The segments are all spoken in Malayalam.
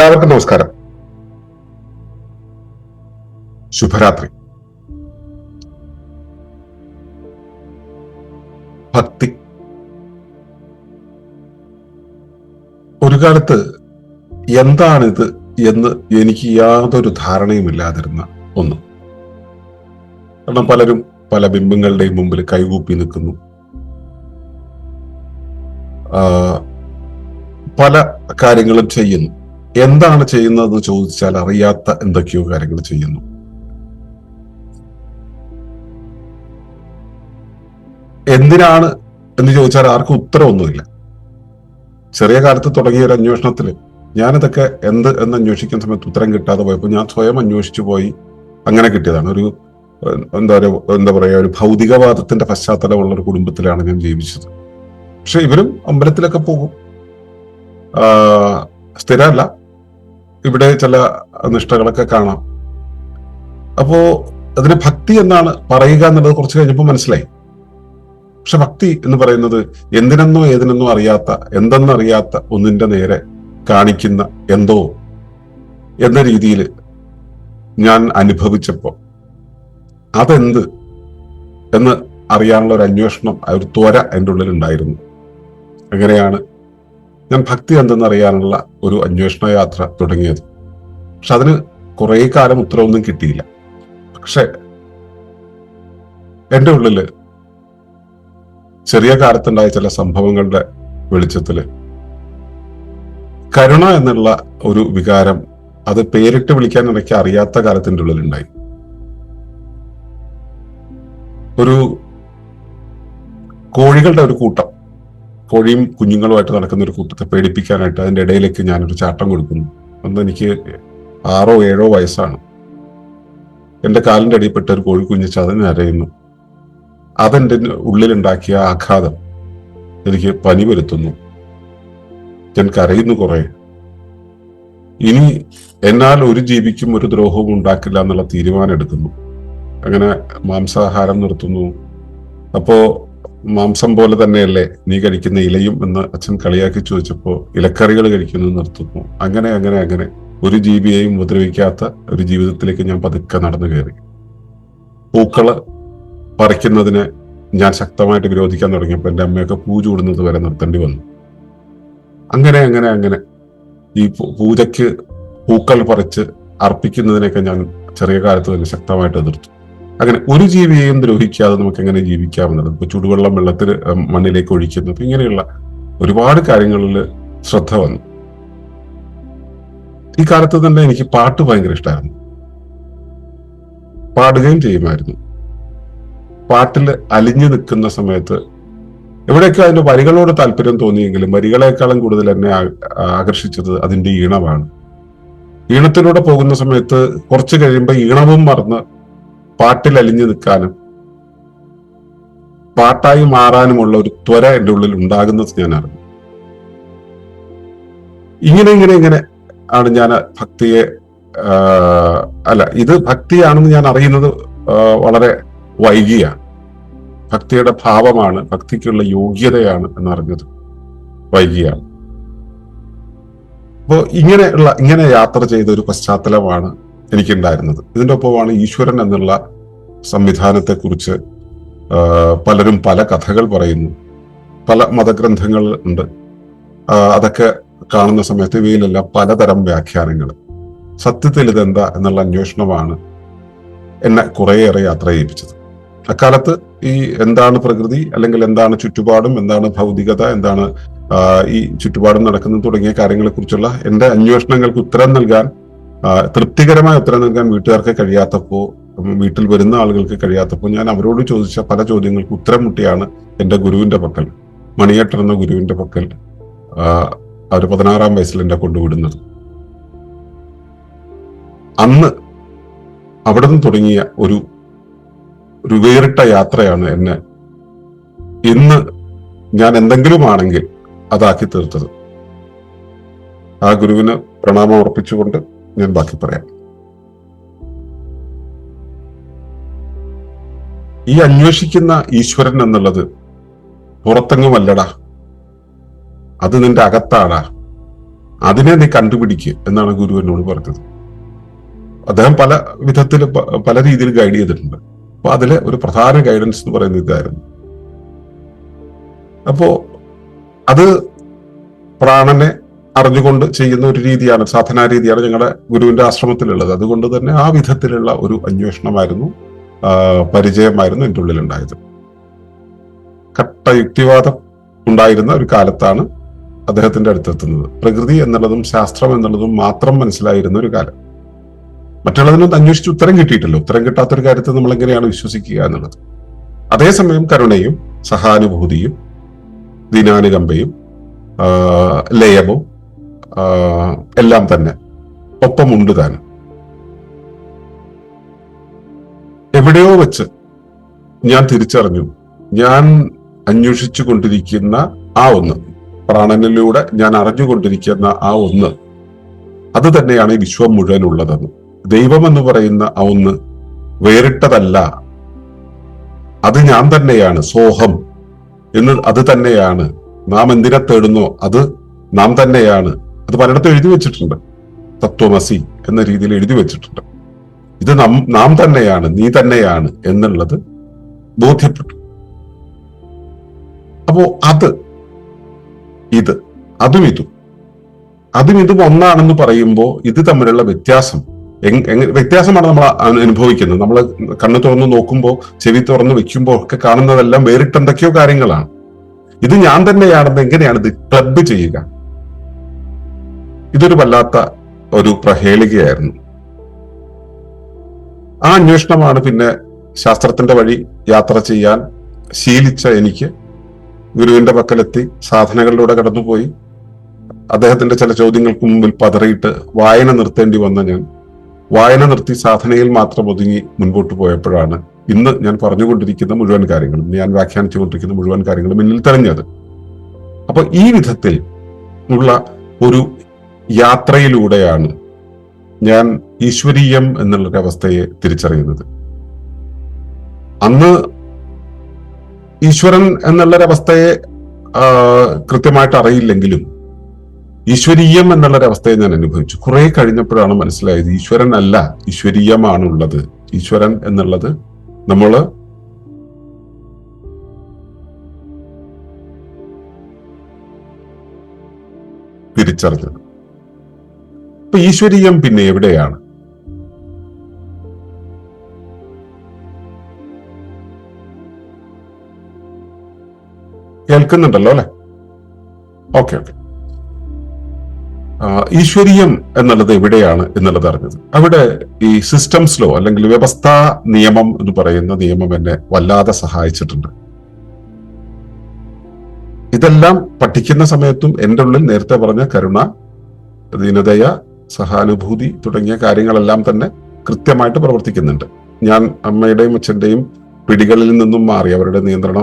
എല്ലാവർക്കും നമസ്കാരം. ശുഭരാത്രി. ഭക്തി ഒരു കാലത്ത് എന്താണിത് എന്ന് എനിക്ക് യാതൊരു ധാരണയുമില്ലാതിരുന്ന ഒന്ന്. കാരണം പലരും പല ബിംബങ്ങളുടെയും മുമ്പിൽ കൈകൂപ്പി നിൽക്കുന്നു, പല കാര്യങ്ങളും ചെയ്യുന്നു. എന്താണ് ചെയ്യുന്നതെന്ന് ചോദിച്ചാൽ അറിയാത്ത എന്തൊക്കെയോ കാര്യങ്ങൾ ചെയ്യുന്നു. എന്തിനാണ് എന്ന് ചോദിച്ചാൽ ആർക്കും ഉത്തരവൊന്നുമില്ല. ചെറിയ കാലത്ത് തുടങ്ങിയ ഒരു അന്വേഷണത്തിൽ ഞാനിതൊക്കെ എന്ന് അന്വേഷിക്കുന്ന സമയത്ത് ഉത്തരം കിട്ടാതെ പോയപ്പോൾ ഞാൻ സ്വയം അന്വേഷിച്ചു പോയി. അങ്ങനെ കിട്ടിയതാണ്. ഒരു എന്താ പറയാ ഒരു ഭൗതികവാദത്തിന്റെ പശ്ചാത്തലമുള്ള ഒരു കുടുംബത്തിലാണ് ഞാൻ ജീവിച്ചത്. പക്ഷെ ഇവരും അമ്പലത്തിലൊക്കെ പോകും, സ്ഥിരമല്ല, ഇവിടെ ചില നിഷ്ഠകളൊക്കെ കാണാം. അപ്പോ അതിന് ഭക്തി എന്നാണ് പറയുക എന്നുള്ളത് കുറച്ച് കഴിഞ്ഞപ്പോൾ മനസ്സിലായി. പക്ഷെ ഭക്തി എന്ന് പറയുന്നത് എന്തിനെന്നോ ഏതിനെന്നോ അറിയാത്ത, എന്തെന്നറിയാത്ത ഒന്നിന്റെ നേരെ കാണിക്കുന്ന എന്തോ എന്ന രീതിയിൽ ഞാൻ അനുഭവിച്ചപ്പോ അതെന്ത് എന്ന് അറിയാനുള്ള ഒരു അന്വേഷണം, ഒരു ത്വര എൻ്റെ ഉള്ളിൽ ഉണ്ടായിരുന്നു. അങ്ങനെയാണ് ഞാൻ ഭക്തി എന്തെന്നറിയാനുള്ള ഒരു അന്വേഷണ യാത്ര തുടങ്ങിയത്. പക്ഷെ അതിന് കുറെ കാലം ഉത്തരവൊന്നും കിട്ടിയില്ല. പക്ഷെ എൻ്റെ ഉള്ളില് ചെറിയ കാലത്തുണ്ടായ ചില സംഭവങ്ങളുടെ വെളിച്ചത്തില് കരുണ എന്നുള്ള ഒരു വികാരം, അത് പേരിട്ട് വിളിക്കാൻ എനിക്ക് അറിയാത്ത കാലത്തിൻ്റെ ഉള്ളിലുണ്ടായി. ഒരു കോഴികളുടെ ഒരു കൂട്ടം, കോഴിയും കുഞ്ഞുങ്ങളുമായിട്ട് നടക്കുന്ന ഒരു കൂട്ടത്തെ പേടിപ്പിക്കാനായിട്ട് അതിന്റെ ഇടയിലേക്ക് ഞാനൊരു ചാട്ടം കൊടുക്കുന്നു. അന്ന് എനിക്ക് 6 or 7 വയസ്സാണ്. എന്റെ കാലിന്റെ അടിയിൽപ്പെട്ട ഒരു കോഴി കുഞ്ഞ് ചതഞ്ഞ് അരയുന്നു. അതെന്റെ ഉള്ളിലുണ്ടാക്കിയ ആഘാതം എനിക്ക് പനി വരുത്തുന്നു. ഞാൻ കരയുന്നു കുറെ. ഇനി എന്നാൽ ഒരു ജീവിക്കും ഒരു ദ്രോഹവും ഉണ്ടാക്കില്ല എന്നുള്ള തീരുമാനം എടുക്കുന്നു. അങ്ങനെ മാംസാഹാരം നിർത്തുന്നു. അപ്പോ മാംസം പോലെ തന്നെയല്ലേ നീ കഴിക്കുന്ന ഇലയും എന്ന് അച്ഛൻ കളിയാക്കി ചോദിച്ചപ്പോ ഇലക്കറികൾ കഴിക്കുന്നത് നിർത്തുന്നു. അങ്ങനെ അങ്ങനെ അങ്ങനെ ഒരു ജീവിയെയും ഉപദ്രവിക്കാത്ത ഒരു ജീവിതത്തിലേക്ക് ഞാൻ പതുക്കെ നടന്നു കയറി. പൂക്കള് പറിക്കുന്നതിന് ഞാൻ ശക്തമായിട്ട് വിരോധിക്കാൻ തുടങ്ങിയപ്പോൾ എൻ്റെ അമ്മയൊക്കെ പൂ ചൂടുന്നത് വരെ നിർത്തേണ്ടി വന്നു. അങ്ങനെ അങ്ങനെ അങ്ങനെ ഈ പൂജയ്ക്ക് പൂക്കൾ പറിച്ച് അർപ്പിക്കുന്നതിനൊക്കെ ഞാൻ ചെറിയ കാലത്ത് തന്നെ ശക്തമായിട്ട് എതിർത്തു. അങ്ങനെ ഒരു ജീവിയെയും ദ്രോഹിക്കാതെ നമുക്ക് എങ്ങനെ ജീവിക്കാമെന്നത്, ഇപ്പൊ ചുടുവെള്ളം വെള്ളത്തിൽ മണ്ണിലേക്ക് ഒഴിക്കുന്നത്, ഇങ്ങനെയുള്ള ഒരുപാട് കാര്യങ്ങളിൽ ശ്രദ്ധ വന്നു. ഈ കാലത്ത് തന്നെ എനിക്ക് പാട്ട് ഭയങ്കര ഇഷ്ടമായിരുന്നു. പാടുകയും ചെയ്യുമായിരുന്നു. പാട്ടിൽ അലിഞ്ഞു നിൽക്കുന്ന സമയത്ത് എവിടെയൊക്കെ അതിന്റെ വരികളോട് താല്പര്യം തോന്നിയെങ്കിലും വരികളെക്കാളും കൂടുതൽ എന്നെ ആകർഷിച്ചത് അതിന്റെ ഈണമാണ്. ഈണത്തിലൂടെ പോകുന്ന സമയത്ത് കുറച്ച് കഴിയുമ്പോൾ ഈണവും മറന്ന് പാട്ടിൽ അലിഞ്ഞു നിൽക്കാനും പാട്ടായി മാറാനുമുള്ള ഒരു ത്വര എൻ്റെ ഉള്ളിൽ ഉണ്ടാകുന്നത് ഞാൻ അറിഞ്ഞു. ഇങ്ങനെ ആണ് ഞാൻ ഭക്തിയെ ഇത് ഭക്തിയാണെന്ന് ഞാൻ അറിയുന്നത് വളരെ വൈകിയാണ്. ഭക്തിയുടെ ഭാവമാണ്, ഭക്തിക്കുള്ള യോഗ്യതയാണ് എന്നറിഞ്ഞത് വൈകിയാണ്. അപ്പോൾ ഇങ്ങനെ യാത്ര ചെയ്ത ഒരു പശ്ചാത്തലമാണ് എനിക്കുണ്ടായിരുന്നത്. ഇതിൻ്റെ ഒപ്പമാണ് ഈശ്വരൻ എന്നുള്ള സംവിധാനത്തെ കുറിച്ച് പലരും പല കഥകൾ പറയുന്നു. പല മതഗ്രന്ഥങ്ങൾ ഉണ്ട്. അതൊക്കെ കാണുന്ന സമയത്ത് ഇവയിലെല്ലാം പലതരം വ്യാഖ്യാനങ്ങൾ. സത്യത്തിൽ ഇതെന്താ എന്നുള്ള അന്വേഷണമാണ് എന്നെ കുറേയേറെ യാത്ര ചെയ്യിപ്പിച്ചത്. അക്കാലത്ത് ഈ എന്താണ് പ്രകൃതി, അല്ലെങ്കിൽ എന്താണ് ചുറ്റുപാടും, എന്താണ് ഭൗതികത, എന്താണ് ഈ ചുറ്റുപാടും നടക്കുന്നത് തുടങ്ങിയ കാര്യങ്ങളെ കുറിച്ചുള്ള എൻ്റെ അന്വേഷണങ്ങൾക്ക് തൃപ്തികരമായ ഉത്തരം നൽകാൻ വീട്ടുകാർക്ക് കഴിയാത്തപ്പോ, വീട്ടിൽ വരുന്ന ആളുകൾക്ക് കഴിയാത്തപ്പോൾ ഞാൻ അവരോട് ചോദിച്ച പല ചോദ്യങ്ങൾക്ക് ഉത്തരം മുട്ടിയാണ് എൻ്റെ ഗുരുവിന്റെ പക്കൽ, മണിയേട്ടൻ എന്ന ഗുരുവിന്റെ പക്കൽ അവർ 16-ാം വയസ്സിൽ എന്നെ കൊണ്ടുവിടുന്നത്. അന്ന് അവിടെ നിന്ന് തുടങ്ങിയ ഒരു വേറിട്ട യാത്രയാണ് എന്നെ ഇന്ന് ഞാൻ എന്തെങ്കിലും ആണെങ്കിൽ അതാക്കി തീർത്തത്. ആ ഗുരുവിന് പ്രണാമം അർപ്പിച്ചുകൊണ്ട് ഞാൻ ബാക്കി പറയാം. ഈ അന്വേഷിക്കുന്ന ഈശ്വരൻ എന്നുള്ളത് പുറത്തെങ്ങുമല്ലടാ, അത് നിന്റെ അകത്താടാ. അതിനെ നീ കണ്ടുപിടിക്കുക എന്നാണ് ഗുരു എന്നോട് പറഞ്ഞത്. അദ്ദേഹം പല വിധത്തിൽ പല രീതിയിൽ ഗൈഡ് ചെയ്തിട്ടുണ്ട്. അപ്പൊ അതിലെ ഒരു പ്രധാന ഗൈഡൻസ് എന്ന് പറയുന്നത് ഇതായിരുന്നു. അപ്പോ അത് പ്രാണനെ അറിഞ്ഞുകൊണ്ട് ചെയ്യുന്ന ഒരു രീതിയാണ്, സാധനാ രീതിയാണ് ഞങ്ങളുടെ ഗുരുവിന്റെ ആശ്രമത്തിലുള്ളത്. അതുകൊണ്ട് തന്നെ ആ വിധത്തിലുള്ള ഒരു അന്വേഷണമായിരുന്നു, പരിചയമായിരുന്നു എൻ്റെ ഉള്ളിലുണ്ടായത്. കട്ട യുക്തിവാദം ഉണ്ടായിരുന്ന ഒരു കാലത്താണ് അദ്ദേഹത്തിന്റെ അടുത്തെത്തുന്നത്. പ്രകൃതി എന്നുള്ളതും ശാസ്ത്രം എന്നുള്ളതും മാത്രം മനസ്സിലായിരുന്ന ഒരു കാലം. മറ്റുള്ളതിനൊന്നും അന്വേഷിച്ച് ഉത്തരം കിട്ടിയിട്ടല്ലോ. ഉത്തരം കിട്ടാത്തൊരു കാര്യത്തെ നമ്മൾ എങ്ങനെയാണ് വിശ്വസിക്കുക എന്നുള്ളത്. അതേസമയം കരുണയും സഹാനുഭൂതിയും ദീനാനുകമ്പയും ലയവും എല്ലാം തന്നെ ഒപ്പമുണ്ട് താനും. എവിടെയോ വെച്ച് ഞാൻ തിരിച്ചറിഞ്ഞു, ഞാൻ അന്വേഷിച്ചു കൊണ്ടിരിക്കുന്ന ആ ഒന്ന്, പ്രാണനിലൂടെ ഞാൻ അറിഞ്ഞുകൊണ്ടിരിക്കുന്ന ആ ഒന്ന്, അത് തന്നെയാണ് ഈ വിശ്വം മുഴുവൻ ഉള്ളതെന്ന്. ദൈവം എന്ന് പറയുന്ന ആ ഒന്ന് വേറിട്ടതല്ല, അത് ഞാൻ തന്നെയാണ്. സോഹം എന്ന് അത് തന്നെയാണ്. നാം എന്തിനെ തേടുന്നോ അത് നാം തന്നെയാണ്. അത് പലയിടത്തും എഴുതി വെച്ചിട്ടുണ്ട്. തത്വമസി എന്ന രീതിയിൽ എഴുതി വെച്ചിട്ടുണ്ട്. ഇത് നാം തന്നെയാണ്, നീ തന്നെയാണ് എന്നുള്ളത് ബോധ്യപ്പെട്ടു. അപ്പോ അതും ഇതും ഒന്നാണെന്ന് പറയുമ്പോൾ ഇത് തമ്മിലുള്ള വ്യത്യാസം വ്യത്യാസമാണ് നമ്മൾ അനുഭവിക്കുന്നത്. നമ്മൾ കണ്ണു തുറന്ന് നോക്കുമ്പോൾ, ചെവി തുറന്ന് വെക്കുമ്പോൾ ഒക്കെ കാണുന്നതെല്ലാം വേറിട്ട് എന്തൊക്കെയോ കാര്യങ്ങളാണ്. ഇത് ഞാൻ തന്നെയാണെന്ന് എങ്ങനെയാണ് ഇത് ക്ലബ് ചെയ്യുക? ഇതൊരു വല്ലാത്ത ഒരു പ്രഹേളികയായിരുന്നു. ആ അന്വേഷണമാണ് പിന്നെ ശാസ്ത്രത്തിന്റെ വഴി യാത്ര ചെയ്യാൻ ശീലിച്ച എനിക്ക് ഗുരുവിന്റെ പക്കലെത്തി സാധനകളിലൂടെ കടന്നുപോയി അദ്ദേഹത്തിന്റെ ചില ചോദ്യങ്ങൾക്ക് മുമ്പിൽ പതറിയിട്ട് വായന നിർത്തേണ്ടി വന്ന ഞാൻ വായന നിർത്തി സാധനയിൽ മാത്രം ഒതുങ്ങി മുൻപോട്ട് പോയപ്പോഴാണ് ഇന്ന് ഞാൻ പറഞ്ഞുകൊണ്ടിരിക്കുന്ന മുഴുവൻ കാര്യങ്ങളും, ഞാൻ വ്യാഖ്യാനിച്ചുകൊണ്ടിരിക്കുന്ന മുഴുവൻ കാര്യങ്ങളും എന്നിൽ തെളിഞ്ഞത്. അപ്പൊ ഈ വിധത്തിൽ ഉള്ള ഒരു യാത്രയിലൂടെയാണ് ഞാൻ ഈശ്വരീയം എന്നുള്ളൊരവസ്ഥയെ തിരിച്ചറിയുന്നത്. അന്ന് ഈശ്വരൻ എന്നുള്ളൊരവസ്ഥയെ കൃത്യമായിട്ട് അറിയില്ലെങ്കിലും ഈശ്വരീയം എന്നുള്ളൊരവസ്ഥയെ ഞാൻ അനുഭവിച്ചു. കുറെ കഴിഞ്ഞപ്പോഴാണ് മനസ്സിലായത് ഈശ്വരൻ അല്ല, ഈശ്വരീയമാണുള്ളത്. ഈശ്വരൻ എന്നുള്ളത് നമ്മള് തിരിച്ചറിഞ്ഞത്. അപ്പൊ ഈശ്വരീയം പിന്നെ എവിടെയാണ്? കേൾക്കുന്നുണ്ടല്ലോ അല്ലെ? ഓക്കെ. ഈശ്വരീയം എന്നുള്ളത് എവിടെയാണ് എന്നുള്ളത് അറിഞ്ഞത് അവിടെ ഈ സിസ്റ്റംസ് ലോ അല്ലെങ്കിൽ വ്യവസ്ഥാ നിയമം എന്ന് പറയുന്ന നിയമം എന്നെ വല്ലാതെ സഹായിച്ചിട്ടുണ്ട്. ഇതെല്ലാം പഠിക്കുന്ന സമയത്തും എൻ്റെ ഉള്ളിൽ നേരത്തെ പറഞ്ഞ കരുണ, ദീനദയ, സഹാനുഭൂതി തുടങ്ങിയ കാര്യങ്ങളെല്ലാം തന്നെ കൃത്യമായിട്ട് പ്രവർത്തിക്കുന്നുണ്ട്. ഞാൻ അമ്മയുടെയും അച്ഛന്റെയും പിടികളിൽ നിന്നും മാറി, അവരുടെ നിയന്ത്രണ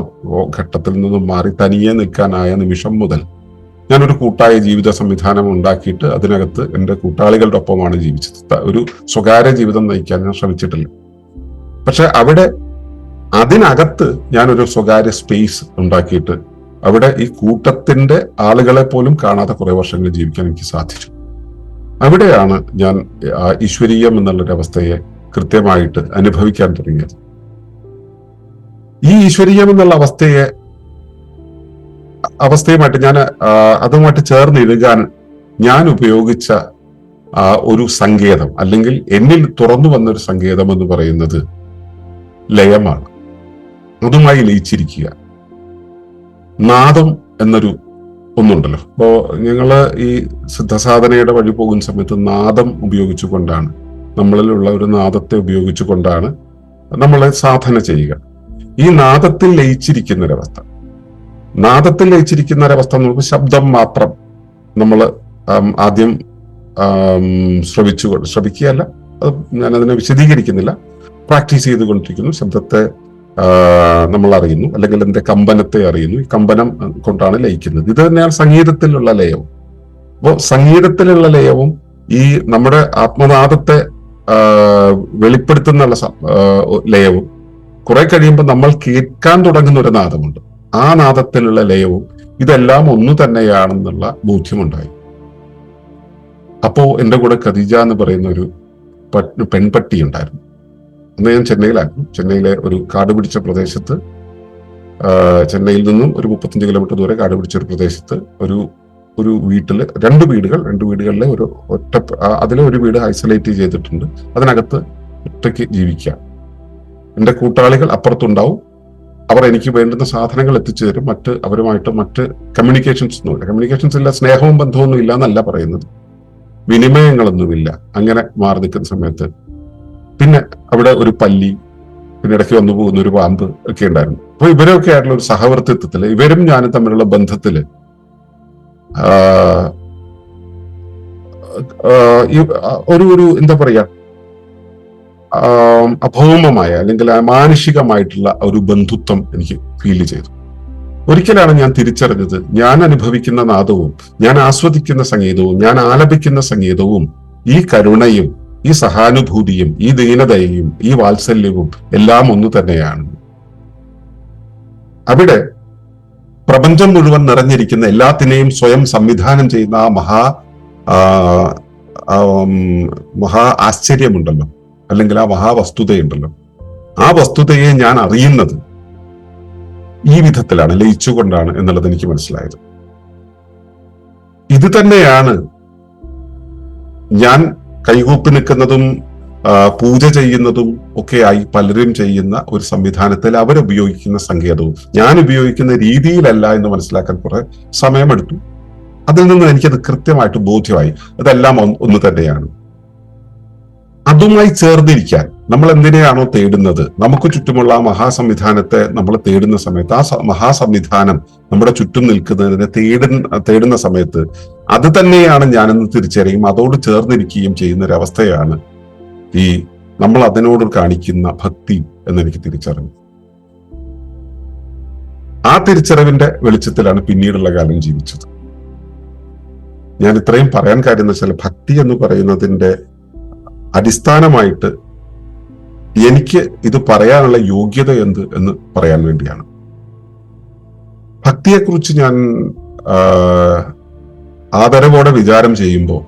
ഘട്ടത്തിൽ നിന്നും മാറി തനിയെ നിൽക്കാനായ നിമിഷം മുതൽ ഞാനൊരു കൂട്ടായ ജീവിത സംവിധാനം ഉണ്ടാക്കിയിട്ട് അതിനകത്ത് എൻ്റെ കൂട്ടാളികളുടെ ഒപ്പമാണ് ജീവിച്ചത്. ഒരു സ്വകാര്യ ജീവിതം നയിക്കാൻ ഞാൻ ശ്രമിച്ചിട്ടില്ല. പക്ഷെ അവിടെ അതിനകത്ത് ഞാനൊരു സ്വകാര്യ സ്പേസ് ഉണ്ടാക്കിയിട്ട് അവിടെ ഈ കൂട്ടത്തിന്റെ ആളുകളെ പോലും കാണാതെ കുറെ വർഷങ്ങൾ ജീവിക്കാൻ എനിക്ക് സാധിച്ചു. അവിടെയാണ് ഞാൻ ഈശ്വരീയം എന്നുള്ളൊരവസ്ഥയെ കൃത്യമായിട്ട് അനുഭവിക്കാൻ തുടങ്ങിയത്. ഈ ഈശ്വരീയം എന്നുള്ള അവസ്ഥയുമായിട്ട് ഞാൻ അതുമായിട്ട് ചേർന്ന് എഴുതാൻ ഞാൻ ഉപയോഗിച്ച ഒരു സങ്കേതം അല്ലെങ്കിൽ എന്നിൽ തുറന്നു വന്നൊരു സങ്കേതം എന്ന് പറയുന്നത് ലയമാണ്. അതുമായി ലയിച്ചിരിക്കുക. നാദം എന്നൊരു ഒന്നുണ്ടല്ലോ. അപ്പോ ഞങ്ങള് ഈ സിദ്ധസാധനയുടെ വഴി പോകുന്ന സമയത്ത് നാദം ഉപയോഗിച്ചുകൊണ്ടാണ്, നമ്മളിലുള്ള ഒരു നാദത്തെ ഉപയോഗിച്ചുകൊണ്ടാണ് നമ്മൾ സാധന ചെയ്യുക. ഈ നാദത്തിൽ ലയിച്ചിരിക്കുന്ന ഒരവസ്ഥ, നാദത്തിൽ ലയിച്ചിരിക്കുന്ന ഒരവസ്ഥ നമുക്ക് ശബ്ദം മാത്രം നമ്മൾ ആദ്യം ശ്രവിക്കുകയല്ല, അത് ഞാനതിനെ വിശദീകരിക്കുന്നില്ല. പ്രാക്ടീസ് ചെയ്തുകൊണ്ടിരിക്കുന്നു. ശബ്ദത്തെ നമ്മൾ അറിയുന്നു, അല്ലെങ്കിൽ അതിന്റെ കമ്പനത്തെ അറിയുന്നു. ഈ കമ്പനം കൊണ്ടാണ് ലയിക്കുന്നത്. ഇത് തന്നെയാണ് സംഗീതത്തിലുള്ള ലയവും. അപ്പോൾ സംഗീതത്തിലുള്ള ലയവും ഈ നമ്മുടെ ആത്മനാദത്തെ വെളിപ്പെടുത്തുന്ന ലയവും കുറെ കഴിയുമ്പോൾ നമ്മൾ കേൾക്കാൻ തുടങ്ങുന്ന ഒരു നാദമുണ്ട്. ആ നാദത്തിലുള്ള ലയവും ഇതെല്ലാം ഒന്നു തന്നെയാണെന്നുള്ള ബോധ്യമുണ്ടായി. അപ്പോ എൻ്റെ കൂടെ ഖദീജ എന്ന് പറയുന്ന ഒരു പെൺപട്ടി ഉണ്ടായിരുന്നു. അന്ന് ഞാൻ ചെന്നൈയിലായിരുന്നു. ചെന്നൈയിലെ ഒരു കാട് പിടിച്ച പ്രദേശത്ത്, ചെന്നൈയിൽ നിന്നും ഒരു 35 കിലോമീറ്റർ ദൂരെ കാട് പിടിച്ച ഒരു പ്രദേശത്ത് ഒരു വീട്ടില് രണ്ട് വീടുകളിലെ ഒരു അതിലെ ഒരു വീട് ഐസൊലേറ്റ് ചെയ്തിട്ടുണ്ട്. അതിനകത്ത് ഒറ്റയ്ക്ക് ജീവിക്കുക. എൻ്റെ കൂട്ടാളികൾ അപ്പുറത്തുണ്ടാവും. അവർ എനിക്ക് വേണ്ടുന്ന സാധനങ്ങൾ എത്തിച്ചു തരും. അവരുമായിട്ട് മറ്റ് കമ്മ്യൂണിക്കേഷൻസ് ഇല്ല, സ്നേഹവും ബന്ധമൊന്നും ഇല്ല എന്നല്ല പറയുന്നത്, വിനിമയങ്ങളൊന്നുമില്ല. അങ്ങനെ മാറി നിൽക്കുന്ന സമയത്ത് പിന്നെ അവിടെ ഒരു പല്ലി, പിന്നെ ഇടയ്ക്ക് വന്നു പോകുന്ന ഒരു പാമ്പ് ഒക്കെ ഉണ്ടായിരുന്നു. അപ്പൊ ഇവരൊക്കെ ആയിട്ടുള്ള ഒരു സഹവർത്തിത്വത്തില്, ഇവരും ഞാനും തമ്മിലുള്ള ബന്ധത്തില് ഒരു എന്താ പറയാ, അഭൗമമായ അല്ലെങ്കിൽ മാനുഷികമായിട്ടുള്ള ഒരു ബന്ധുത്വം എനിക്ക് ഫീൽ ചെയ്തു. ഒരിക്കലാണ് ഞാൻ തിരിച്ചറിഞ്ഞത്, ഞാൻ അനുഭവിക്കുന്ന നാദവും ഞാൻ ആസ്വദിക്കുന്ന സംഗീതവും ഞാൻ ആലപിക്കുന്ന സംഗീതവും ഈ കരുണയും ഈ സഹാനുഭൂതിയും ഈ ദീനതയും ഈ വാത്സല്യവും എല്ലാം ഒന്നു തന്നെയാണ്. അവിടെ പ്രപഞ്ചം മുഴുവൻ നിറഞ്ഞിരിക്കുന്ന എല്ലാത്തിനെയും സ്വയം സംവിധാനം ചെയ്യുന്ന ആ മഹാ ആശ്ചര്യമുണ്ടല്ലോ, അല്ലെങ്കിൽ ആ മഹാവസ്തുതയുണ്ടല്ലോ, ആ വസ്തുതയെ ഞാൻ അറിയുന്നത് ഈ വിധത്തിലാണ്, ലയിച്ചുകൊണ്ടാണ് എന്നുള്ളത് എനിക്ക് മനസ്സിലായത്. ഇത് തന്നെയാണ് ഞാൻ കൈകൂപ്പി നിൽക്കുന്നതും പൂജ ചെയ്യുന്നതും ഒക്കെയായി പലരും ചെയ്യുന്ന ഒരു സംവിധാനത്തിൽ അവരുപയോഗിക്കുന്ന സങ്കേതവും ഞാൻ ഉപയോഗിക്കുന്ന രീതിയിലല്ല എന്ന് മനസ്സിലാക്കാൻ കുറെ സമയമെടുത്തു. അതിൽ നിന്ന് എനിക്കത് കൃത്യമായിട്ട് ബോധ്യമായി, അതെല്ലാം ഒന്ന് തന്നെയാണ്. അതുമായി ചേർന്നിരിക്കാൻ നമ്മൾ എന്തിനെയാണോ തേടുന്നത്, നമുക്ക് ചുറ്റുമുള്ള ആ മഹാസംവിധാനത്തെ നമ്മൾ തേടുന്ന സമയത്ത്, ആ മഹാസംവിധാനം നമ്മുടെ ചുറ്റും നിൽക്കുന്നതിനെ തേടുന്ന സമയത്ത് അത് തന്നെയാണ് ഞാനെന്ന് തിരിച്ചറിയും, അതോട് ചേർന്നിരിക്കുകയും ചെയ്യുന്ന ഒരു അവസ്ഥയാണ് ഈ നമ്മൾ അതിനോട് കാണിക്കുന്ന ഭക്തി എന്നെനിക്ക് തിരിച്ചറിഞ്ഞു. ആ തിരിച്ചറിവിന്റെ വെളിച്ചത്തിലാണ് പിന്നീടുള്ള കാലം ജീവിച്ചത്. ഞാൻ ഇത്രയും പറയാൻ കാര്യം എന്ന് വെച്ചാൽ, ഭക്തി എന്ന് പറയുന്നതിന്റെ അടിസ്ഥാനമായിട്ട് എനിക്ക് ഇത് പറയാനുള്ള യോഗ്യത എന്ത് എന്ന് പറയാൻ വേണ്ടിയാണ്. ഭക്തിയെക്കുറിച്ച് ഞാൻ ആദരവോടെ വിചാരം ചെയ്യുമ്പോൾ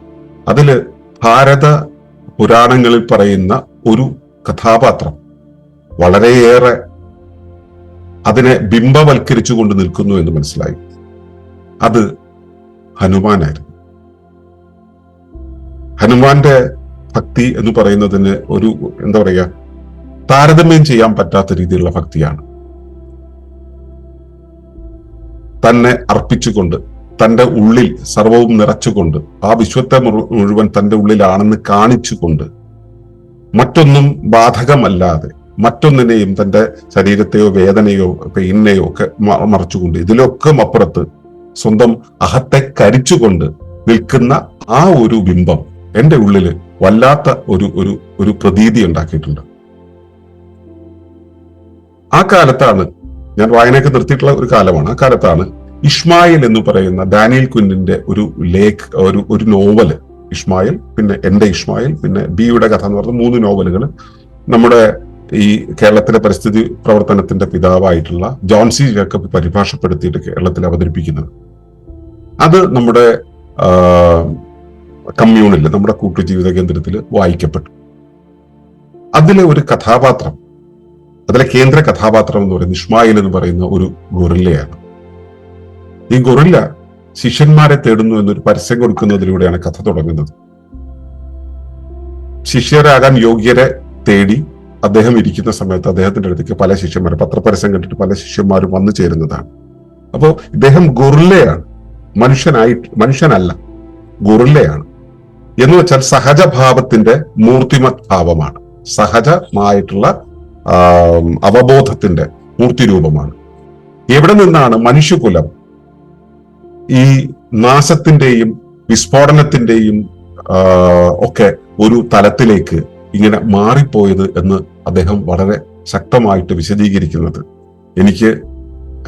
അതില് ഭാരത പുരാണങ്ങളിൽ പറയുന്ന ഒരു കഥാപാത്രം വളരെയേറെ അതിനെ ബിംബവൽക്കരിച്ചു കൊണ്ട് നിൽക്കുന്നു എന്ന് മനസ്സിലായി. അത് ഹനുമാനായിരുന്നു. ഹനുമാന്റെ ഭക്തി എന്ന് പറയുന്നതിന് ഒരു എന്താ പറയുക, താരതമ്യം ചെയ്യാൻ പറ്റാത്ത രീതിയിലുള്ള ഭക്തിയാണ്. തന്നെ അർപ്പിച്ചുകൊണ്ട്, തന്റെ ഉള്ളിൽ സർവവും നിറച്ചുകൊണ്ട്, ആ വിശ്വത്തെ മുഴുവൻ തന്റെ ഉള്ളിലാണെന്ന് കാണിച്ചുകൊണ്ട്, മറ്റൊന്നും ബാധകമല്ലാതെ മറ്റൊന്നിനെയും തന്റെ ശരീരത്തെയോ വേദനയോ പെയിനെയോ ഒക്കെ മറച്ചുകൊണ്ട്, ഇതിലൊക്കെ അപ്പുറത്ത് സ്വന്തം അഹത്തെ കരിച്ചുകൊണ്ട് നിൽക്കുന്ന ആ ഒരു ബിംബം എന്റെ ഉള്ളില് വല്ലാത്ത ഒരു പ്രതീതി ഉണ്ടാക്കിയിട്ടുണ്ട്. ആ കാലത്താണ് ഞാൻ വായനയൊക്കെ നിർത്തിയിട്ടുള്ള ഒരു കാലമാണ്. ആ കാലത്താണ് ഇഷ്മായിൽ എന്ന് പറയുന്ന ഡാനിയൽ കുന്നിന്റെ ഒരു നോവല്, ഇഷ്മായിൽ, പിന്നെ എന്റെ ഇഷ്മായിൽ, പിന്നെ ബിയുടെ കഥ എന്ന് പറഞ്ഞ 3 നോവലുകൾ നമ്മുടെ ഈ കേരളത്തിലെ പരിസ്ഥിതി പ്രവർത്തനത്തിന്റെ പിതാവായിട്ടുള്ള ജോൺ സി ജേക്കബ് പരിഭാഷപ്പെടുത്തിയിട്ട് കേരളത്തിൽ അവതരിപ്പിക്കുന്നത്. അത് നമ്മുടെ കമ്മ്യൂണിൽ, നമ്മുടെ കൂട്ടുജീവിത കേന്ദ്രത്തിൽ വായിക്കപ്പെട്ടു. അതിലെ ഒരു കഥാപാത്രം, അതിലെ കേന്ദ്ര കഥാപാത്രം എന്ന് പറയുന്നത് ഇഷ്മായിൽ എന്ന് പറയുന്ന ഒരു ഗൊറില്ലയാണ്. ഈ ഗൊറില്ല ശിഷ്യന്മാരെ തേടുന്നു എന്നൊരു പരസ്യം കൊടുക്കുന്നതിലൂടെയാണ് കഥ തുടങ്ങുന്നത്. ശിഷ്യരാകാൻ യോഗ്യരെ തേടി അദ്ദേഹം ഇരിക്കുന്ന സമയത്ത് അദ്ദേഹത്തിന്റെ അടുത്തേക്ക് പല ശിഷ്യന്മാരും, പത്രപരസ്യം കണ്ടിട്ട് പല ശിഷ്യന്മാരും വന്നു ചേരുന്നതാണ്. അപ്പോ ഇദ്ദേഹം ഗൊറില്ലയാണ്, മനുഷ്യനല്ല, ഗൊറില്ലയാണ്. എന്ന് വെച്ചാൽ സഹജഭാവത്തിന്റെ മൂർത്തിമത് ഭാവമാണ്, സഹജമായിട്ടുള്ള അവബോധത്തിന്റെ മൂർത്തിരൂപമാണ്. എവിടെ നിന്നാണ് മനുഷ്യകുലം ഈ നാശത്തിന്റെയും വിസ്ഫോടനത്തിന്റെയും ഒക്കെ ഒരു തലത്തിലേക്ക് ഇങ്ങനെ മാറിപ്പോയത് എന്ന് അദ്ദേഹം വളരെ ശക്തമായിട്ട് വിശദീകരിക്കുന്നത് എനിക്ക്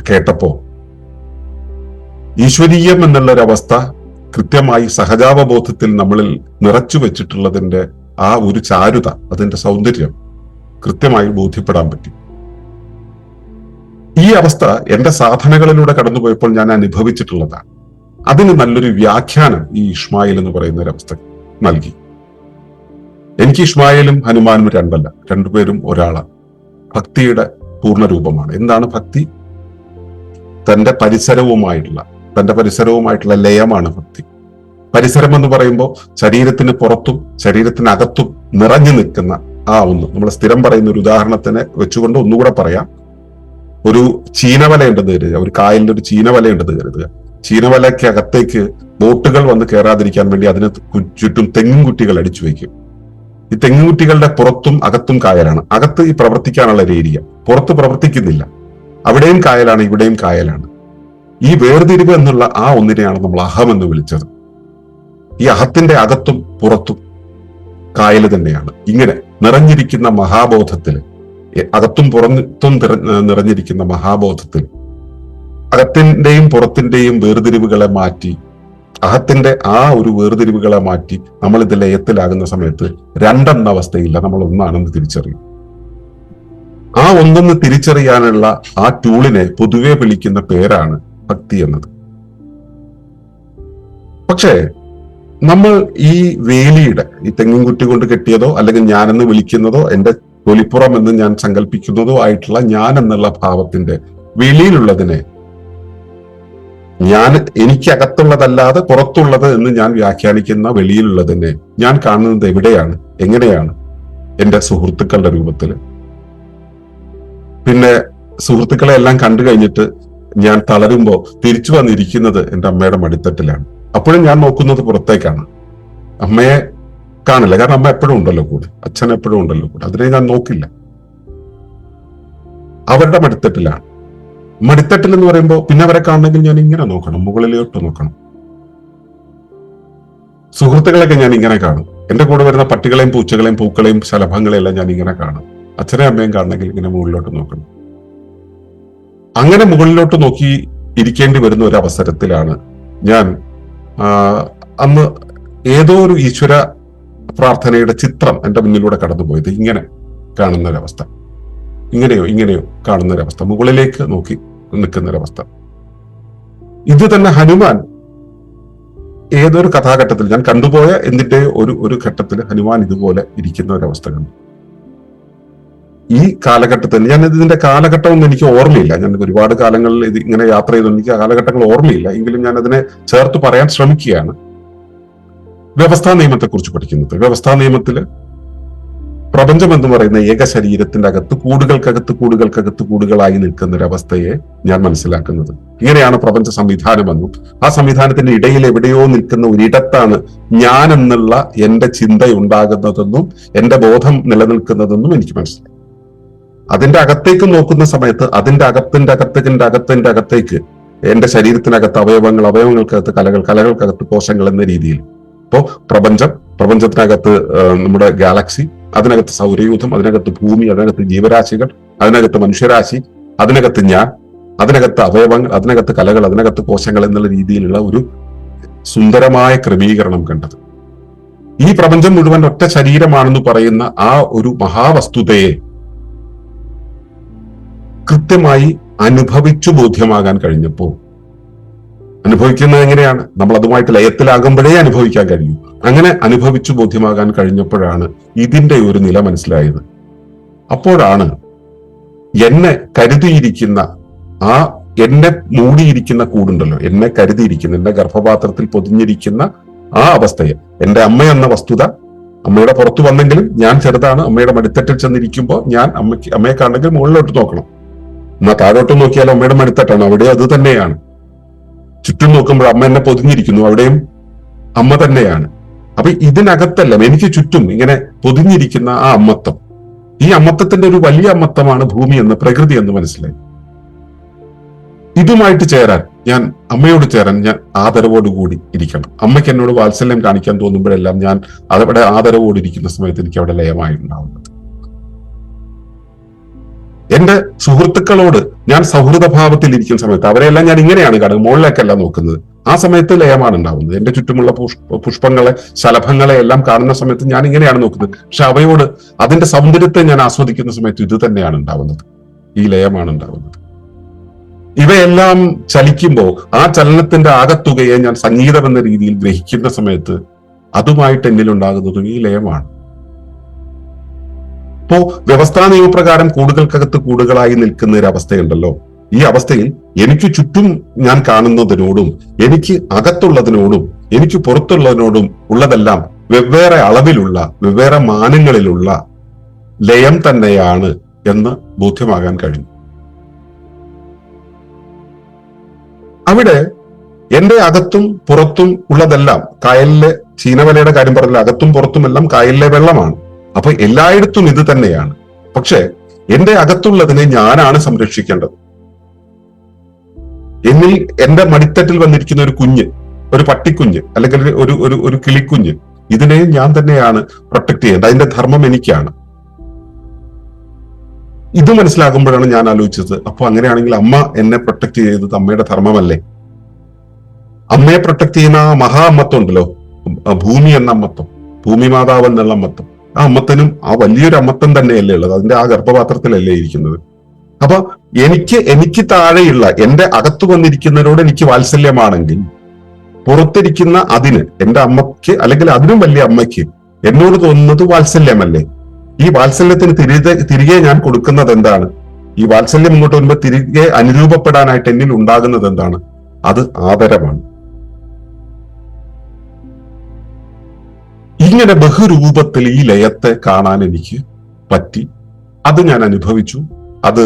കേട്ടപ്പോ, ഈശ്വരീയം എന്നുള്ളൊരവസ്ഥ കൃത്യമായി സഹജാവബോധത്തിൽ നമ്മളിൽ നിറച്ചു വെച്ചിട്ടുള്ളതിന്റെ ആ ഒരു ചാരുത, അതിന്റെ സൗന്ദര്യം കൃത്യമായി ബോധ്യപ്പെടാൻ പറ്റി. ഈ അവസ്ഥ എന്റെ സാധനകളിലൂടെ കടന്നുപോയപ്പോൾ ഞാൻ അനുഭവിച്ചിട്ടുള്ളതാണ്. അതിന് നല്ലൊരു വ്യാഖ്യാനം ഈ ഇഷ്മായിൽ എന്ന് പറയുന്ന ഒരവസ്ഥ നൽകി. എനിക്ക് ഇസ്മായിലും ഹനുമാനും രണ്ടല്ല, രണ്ടുപേരും ഒരാളാണ്. ഭക്തിയുടെ പൂർണ്ണ രൂപമാണ്. എന്താണ് ഭക്തി? തന്റെ പരിസരവുമായിട്ടുള്ള ലയമാണ് ഭക്തി. പരിസരം എന്ന് പറയുമ്പോൾ ശരീരത്തിന് പുറത്തും ശരീരത്തിനകത്തും നിറഞ്ഞു നിൽക്കുന്ന ആ ഒന്ന്. നമ്മൾ സ്ഥിരം പറയുന്ന ഒരു ഉദാഹരണത്തിനെ വെച്ചുകൊണ്ട് ഒന്നുകൂടെ പറയാം. ഒരു ചീനവല ഉണ്ടെന്ന് കരുതുക, ഒരു കായലിൽ ഒരു ചീനവല ഉണ്ടെന്ന് കരുതുക. ചീനവലയ്ക്ക് അകത്തേക്ക് ബോട്ടുകൾ വന്ന് കയറാതിരിക്കാൻ വേണ്ടി അതിന് ചുറ്റും തെങ്ങുംകുറ്റികൾ അടിച്ചു വയ്ക്കും. ഈ തെങ്ങുകുറ്റികളുടെ പുറത്തും അകത്തും കായലാണ്. അകത്ത് ഈ പ്രവർത്തിക്കാനുള്ള ഒരു ഏരിയ, പുറത്ത് പ്രവർത്തിക്കുന്നില്ല. അവിടെയും കായലാണ്, ഇവിടെയും കായലാണ്. ഈ വേർതിരിവ് എന്നുള്ള ആ ഒന്നിനെയാണ് നമ്മൾ അഹം എന്ന് വിളിച്ചത്. ഈ അഹത്തിന്റെ അകത്തും പുറത്തും കായൽ തന്നെയാണ്. ഇങ്ങനെ നിറഞ്ഞിരിക്കുന്ന മഹാബോധത്തിൽ, അകത്തും പുറത്തും നിറഞ്ഞിരിക്കുന്ന മഹാബോധത്തിൽ അകത്തിന്റെയും പുറത്തിന്റെയും വേർതിരിവുകളെ മാറ്റി, അഹത്തിന്റെ ആ ഒരു വേർതിരിവുകളെ മാറ്റി നമ്മൾ ഇത് ലയത്തിലാകുന്ന സമയത്ത് രണ്ടെന്ന അവസ്ഥയില്ല, നമ്മൾ ഒന്നാണെന്ന് തിരിച്ചറിയും. ആ ഒന്നെന്ന് തിരിച്ചറിയാനുള്ള ആ ടൂളിനെ പൊതുവെ വിളിക്കുന്ന പേരാണ് ഭക്തി എന്നത്. പക്ഷേ നമ്മൾ ഈ വേലിയുടെ, ഈ തെങ്ങിൻകുറ്റി കൊണ്ട് കെട്ടിയതോ അല്ലെങ്കിൽ ഞാനെന്ന് വിളിക്കുന്നതോ എന്റെ തൊലിപ്പുറം എന്ന് ഞാൻ സങ്കല്പിക്കുന്നതോ ആയിട്ടുള്ള ഞാൻ എന്നുള്ള ഭാവത്തിന്റെ വെളിയിലുള്ളതിനെ, ഞാൻ എനിക്കകത്തുള്ളതല്ലാതെ പുറത്തുള്ളത് എന്ന് ഞാൻ വ്യാഖ്യാനിക്കുന്ന വെളിയിലുള്ളതിനെ ഞാൻ കാണുന്നത് എവിടെയാണ്, എങ്ങനെയാണ്? എന്റെ സുഹൃത്തുക്കളുടെ രൂപത്തില്. പിന്നെ സുഹൃത്തുക്കളെ എല്ലാം കണ്ടു കഴിഞ്ഞിട്ട് ഞാൻ തളരുമ്പോ തിരിച്ചു വന്നിരിക്കുന്നത് എന്റെ അമ്മയുടെ മടിത്തട്ടിലാണ്. അപ്പോഴും ഞാൻ നോക്കുന്നത് പുറത്തേക്കാണ്, അമ്മയെ കാണില്ല. കാരണം അമ്മ എപ്പോഴും ഉണ്ടല്ലോ കൂടെ, അച്ഛൻ എപ്പോഴും ഉണ്ടല്ലോ കൂടെ, അതിനെ ഞാൻ നോക്കില്ല. അവരുടെ മടിത്തട്ടിലാണ്. മടിത്തട്ടിൽ എന്ന് പറയുമ്പോൾ പിന്നെ അവരെ കാണണമെങ്കിൽ ഞാൻ ഇങ്ങനെ നോക്കണം, മുകളിലോട്ട് നോക്കണം. സുഹൃത്തുക്കളെയൊക്കെ ഞാൻ ഇങ്ങനെ കാണും. എന്റെ കൂടെ വരുന്ന പട്ടികളെയും പൂച്ചകളെയും പൂക്കളെയും ശലഭങ്ങളെയും എല്ലാം ഞാൻ ഇങ്ങനെ കാണും. അച്ഛനെയും അമ്മയും കാണണമെങ്കിൽ ഇങ്ങനെ മുകളിലോട്ട് നോക്കണം. അങ്ങനെ മുകളിലോട്ട് നോക്കി ഇരിക്കേണ്ടി വരുന്ന ഒരു അവസരത്തിലാണ് ഞാൻ അന്ന് ഏതോ ഒരു ഈശ്വര പ്രാർത്ഥനയുടെ ചിത്രം എന്റെ മുന്നിലൂടെ കടന്നുപോയത്. ഇങ്ങനെ കാണുന്ന ഒരവസ്ഥ, ഇങ്ങനെയോ കാണുന്ന ഒരവസ്ഥ, മുകളിലേക്ക് നോക്കി നിൽക്കുന്ന ഒരവസ്ഥ. ഇത് തന്നെ ഹനുമാൻ ഏതൊരു കഥാഘട്ടത്തിൽ ഞാൻ കണ്ടുപോയ എന്തിന്റെ ഒരു ഘട്ടത്തിൽ ഹനുമാൻ ഇതുപോലെ ഇരിക്കുന്ന ഒരവസ്ഥ കണ്ടു. ഈ കാലഘട്ടത്തിൽ ഞാൻ ഇതിന്റെ കാലഘട്ടമൊന്നും എനിക്ക് ഓർമ്മയില്ല. ഞാൻ ഒരുപാട് കാലങ്ങളിൽ ഇത് ഇങ്ങനെ യാത്ര ചെയ്തുകൊണ്ട് എനിക്ക് ആ കാലഘട്ടങ്ങൾ ഓർമ്മയില്ല. എങ്കിലും ഞാൻ അതിനെ ചേർത്ത് പറയാൻ ശ്രമിക്കുകയാണ്. വ്യവസ്ഥാ നിയമത്തെ കുറിച്ച് പഠിക്കുന്നത്. വ്യവസ്ഥാ നിയമത്തില് പ്രപഞ്ചം എന്ന് പറയുന്ന ഏക ശരീരത്തിന്റെ അകത്ത് കൂടുകളായി നിൽക്കുന്ന ഒരവസ്ഥയെ ഞാൻ മനസ്സിലാക്കുന്നത്. ഇങ്ങനെയാണ് പ്രപഞ്ച സംവിധാനമെന്നും ആ സംവിധാനത്തിന്റെ ഇടയിൽ എവിടെയോ നിൽക്കുന്ന ഒരിടത്താണ് ഞാൻ എന്നുള്ള എന്റെ ചിന്ത ഉണ്ടാകുന്നതെന്നും എന്റെ ബോധം നിലനിൽക്കുന്നതെന്നും എനിക്ക് മനസ്സിലായി. അതിന്റെ അകത്തേക്ക് നോക്കുന്ന സമയത്ത് അതിന്റെ അകത്തേക്ക് എന്റെ ശരീരത്തിനകത്ത് അവയവങ്ങൾക്കകത്ത് കലകൾക്കകത്ത് കോശങ്ങൾ എന്ന രീതിയിൽ. ഇപ്പോ പ്രപഞ്ചത്തിനകത്ത് നമ്മുടെ ഗാലക്സി, അതിനകത്ത് സൗരയൂഥം, അതിനകത്ത് ഭൂമി, അതിനകത്ത് ജീവരാശികൾ, അതിനകത്ത് മനുഷ്യരാശി, അതിനകത്ത് ഞാൻ, അതിനകത്ത് അവയവങ്ങൾ, അതിനകത്ത് കലകൾ, അതിനകത്ത് കോശങ്ങൾ എന്നുള്ള രീതിയിലുള്ള ഒരു സുന്ദരമായ ക്രമീകരണം കണ്ടത്. ഈ പ്രപഞ്ചം മുഴുവൻ ഒറ്റ ശരീരമാണെന്ന് പറയുന്ന ആ ഒരു മഹാവസ്തുതയെ കൃത്യമായി അനുഭവിച്ചു ബോധ്യമാകാൻ കഴിഞ്ഞപ്പോ, അനുഭവിക്കുന്നത് എങ്ങനെയാണ്? നമ്മൾ അതുമായിട്ട് ലയത്തിലാകുമ്പോഴേ അനുഭവിക്കാൻ കഴിയൂ. അങ്ങനെ അനുഭവിച്ചു ബോധ്യമാകാൻ കഴിഞ്ഞപ്പോഴാണ് ഇതിന്റെ ഒരു നില മനസ്സിലായത്. അപ്പോഴാണ് എന്നെ കരുതിയിരിക്കുന്ന എന്നെ മൂടിയിരിക്കുന്ന കൂടുണ്ടല്ലോ, എന്നെ കരുതിയിരിക്കുന്ന, എന്റെ ഗർഭപാത്രത്തിൽ പൊതിഞ്ഞിരിക്കുന്ന ആ അവസ്ഥയെ, എന്റെ അമ്മ എന്ന വസ്തുത അമ്മയുടെ പുറത്തു വന്നെങ്കിലും ഞാൻ ചെറുതാണ്. അമ്മയുടെ മടിത്തട്ടിൽ ചെന്നിരിക്കുമ്പോൾ ഞാൻ അമ്മയെ കാണണമെങ്കിൽ മുകളിലോട്ട് നോക്കണം. എന്നാൽ താഴോട്ട് നോക്കിയാൽ അമ്മയുടെ മടിത്തട്ടാണ്, അവിടെ അത് തന്നെയാണ്. ചുറ്റും നോക്കുമ്പോൾ അമ്മ എന്നെ പൊതിഞ്ഞിരിക്കുന്നു, അവിടെയും അമ്മ തന്നെയാണ്. അപ്പൊ ഇതിനകത്തെല്ലാം എനിക്ക് ചുറ്റും ഇങ്ങനെ പൊതിഞ്ഞിരിക്കുന്ന ആ അമ്മത്വം, ഈ അമ്മത്വത്തിന്റെ ഒരു വലിയ അമ്മത്വമാണ് ഭൂമി എന്ന്, പ്രകൃതി എന്ന് മനസ്സിലായി. ഇതുമായിട്ട് ചേരാൻ അമ്മയോട് ചേരാൻ ഞാൻ ആദരവോടുകൂടി ഇരിക്കണം. അമ്മയ്ക്ക് എന്നോട് വാത്സല്യം കാണിക്കാൻ തോന്നുമ്പോഴെല്ലാം ഞാൻ അതവിടെ ആദരവോട് ഇരിക്കുന്ന സമയത്ത് എനിക്ക് അവിടെ ലയമായി ഉണ്ടാവുന്നത്. എന്റെ സുഹൃത്തുക്കളോട് ഞാൻ സൗഹൃദഭാവത്തിൽ ഇരിക്കുന്ന സമയത്ത് അവരെല്ലാം ഞാൻ ഇങ്ങനെയാണ് കാണുന്നത്, മുകളിലേക്കല്ല നോക്കുന്നത്. ആ സമയത്ത് ലയമാണ് ഉണ്ടാവുന്നത്. എന്റെ ചുറ്റുമുള്ള പുഷ്പങ്ങളെ, ശലഭങ്ങളെ എല്ലാം കാണുന്ന സമയത്ത് ഞാൻ ഇങ്ങനെയാണ് നോക്കുന്നത്. പക്ഷെ അവയോട് അതിന്റെ സൗന്ദര്യത്തെ ഞാൻ ആസ്വദിക്കുന്ന സമയത്ത് ഇത് തന്നെയാണ് ഉണ്ടാവുന്നത്, ഈ ലയമാണ് ഉണ്ടാവുന്നത്. ഇവയെല്ലാം ചലിക്കുമ്പോൾ ആ ചലനത്തിന്റെ ആകത്തുകയെ ഞാൻ സംഗീതം എന്ന രീതിയിൽ ഗ്രഹിക്കുന്ന സമയത്ത് അതുമായിട്ട് എന്നിലുണ്ടാകുന്നതും ഈ ലയമാണ്. ഇപ്പോ വ്യവസ്ഥാ നിയമപ്രകാരം കൂടുകൾക്കകത്ത് കൂടുകളായി നിൽക്കുന്ന ഒരു അവസ്ഥയുണ്ടല്ലോ. ഈ അവസ്ഥയിൽ എനിക്ക് ചുറ്റും ഞാൻ കാണുന്നതിനോടും എനിക്ക് അകത്തുള്ളതിനോടും എനിക്ക് പുറത്തുള്ളതിനോടും ഉള്ളതെല്ലാം വെവ്വേറെ അളവിലുള്ള വെവ്വേറെ മാനങ്ങളിലുള്ള ലയം തന്നെയാണ് എന്ന് ബോധ്യമാകാൻ കഴിഞ്ഞു. അവിടെ എന്റെ അകത്തും പുറത്തും ഉള്ളതെല്ലാം, കായലിലെ ചീനവലയുടെ കാര്യം പറഞ്ഞില്ല, അകത്തും പുറത്തുമെല്ലാം കായലിലെ വെള്ളമാണ്. അപ്പൊ എല്ലായിടത്തും ഇത് തന്നെയാണ്. പക്ഷെ എന്റെ അകത്തുള്ളതിനെ ഞാനാണ് സംരക്ഷിക്കേണ്ടത്. എന്നിൽ എന്റെ മടിത്തട്ടിൽ വന്നിരിക്കുന്ന ഒരു കുഞ്ഞ്, ഒരു പട്ടിക്കുഞ്ഞ് അല്ലെങ്കിൽ ഒരു കിളിക്കുഞ്ഞ്, ഇതിനെ ഞാൻ തന്നെയാണ് പ്രൊട്ടക്ട് ചെയ്യേണ്ടത്. അതിന്റെ ധർമ്മം എനിക്കാണ്. ഇത് മനസ്സിലാകുമ്പോഴാണ് ഞാൻ ആലോചിച്ചത്, അപ്പൊ അങ്ങനെയാണെങ്കിൽ അമ്മ എന്നെ പ്രൊട്ടക്ട് ചെയ്തത് അമ്മയുടെ ധർമ്മമല്ലേ? അമ്മയെ പ്രൊട്ടക്ട് ചെയ്യുന്ന ആ മഹാ അമ്മത്വം ഉണ്ടല്ലോ, ഭൂമി എന്ന അമ്മത്വം, ഭൂമി മാതാവ് എന്നുള്ള അമ്മത്വം, ആ അമ്മത്തനും ആ വലിയൊരു അമ്മത്വം തന്നെയല്ലേ ഉള്ളത്, അതിന്റെ ആ ഗർഭപാത്രത്തിലല്ലേ ഇരിക്കുന്നത്. അപ്പൊ എനിക്ക് താഴെയുള്ള എന്റെ അകത്തു വന്നിരിക്കുന്നതിനോട് എനിക്ക് വാത്സല്യമാണെങ്കിൽ പുറത്തിരിക്കുന്ന അതിന്, എന്റെ അമ്മയ്ക്ക് അല്ലെങ്കിൽ അതിനും വലിയ അമ്മയ്ക്ക് എന്നോട് തോന്നുന്നത് വാത്സല്യമല്ലേ? ഈ വാത്സല്യത്തിന് തിരികെ ഞാൻ കൊടുക്കുന്നത് എന്താണ്? ഈ വാത്സല്യം ഇങ്ങോട്ട് വരുമ്പോൾ തിരികെ അനുരൂപപ്പെടാനായിട്ട് എന്നിൽ ഉണ്ടാകുന്നത് എന്താണ്? അത് ആദരവാണ്. ഇങ്ങനെ ബഹുരൂപത്തിൽ ഈ ലയത്തെ കാണാൻ എനിക്ക് പറ്റി. അത് ഞാൻ അനുഭവിച്ചു, അത്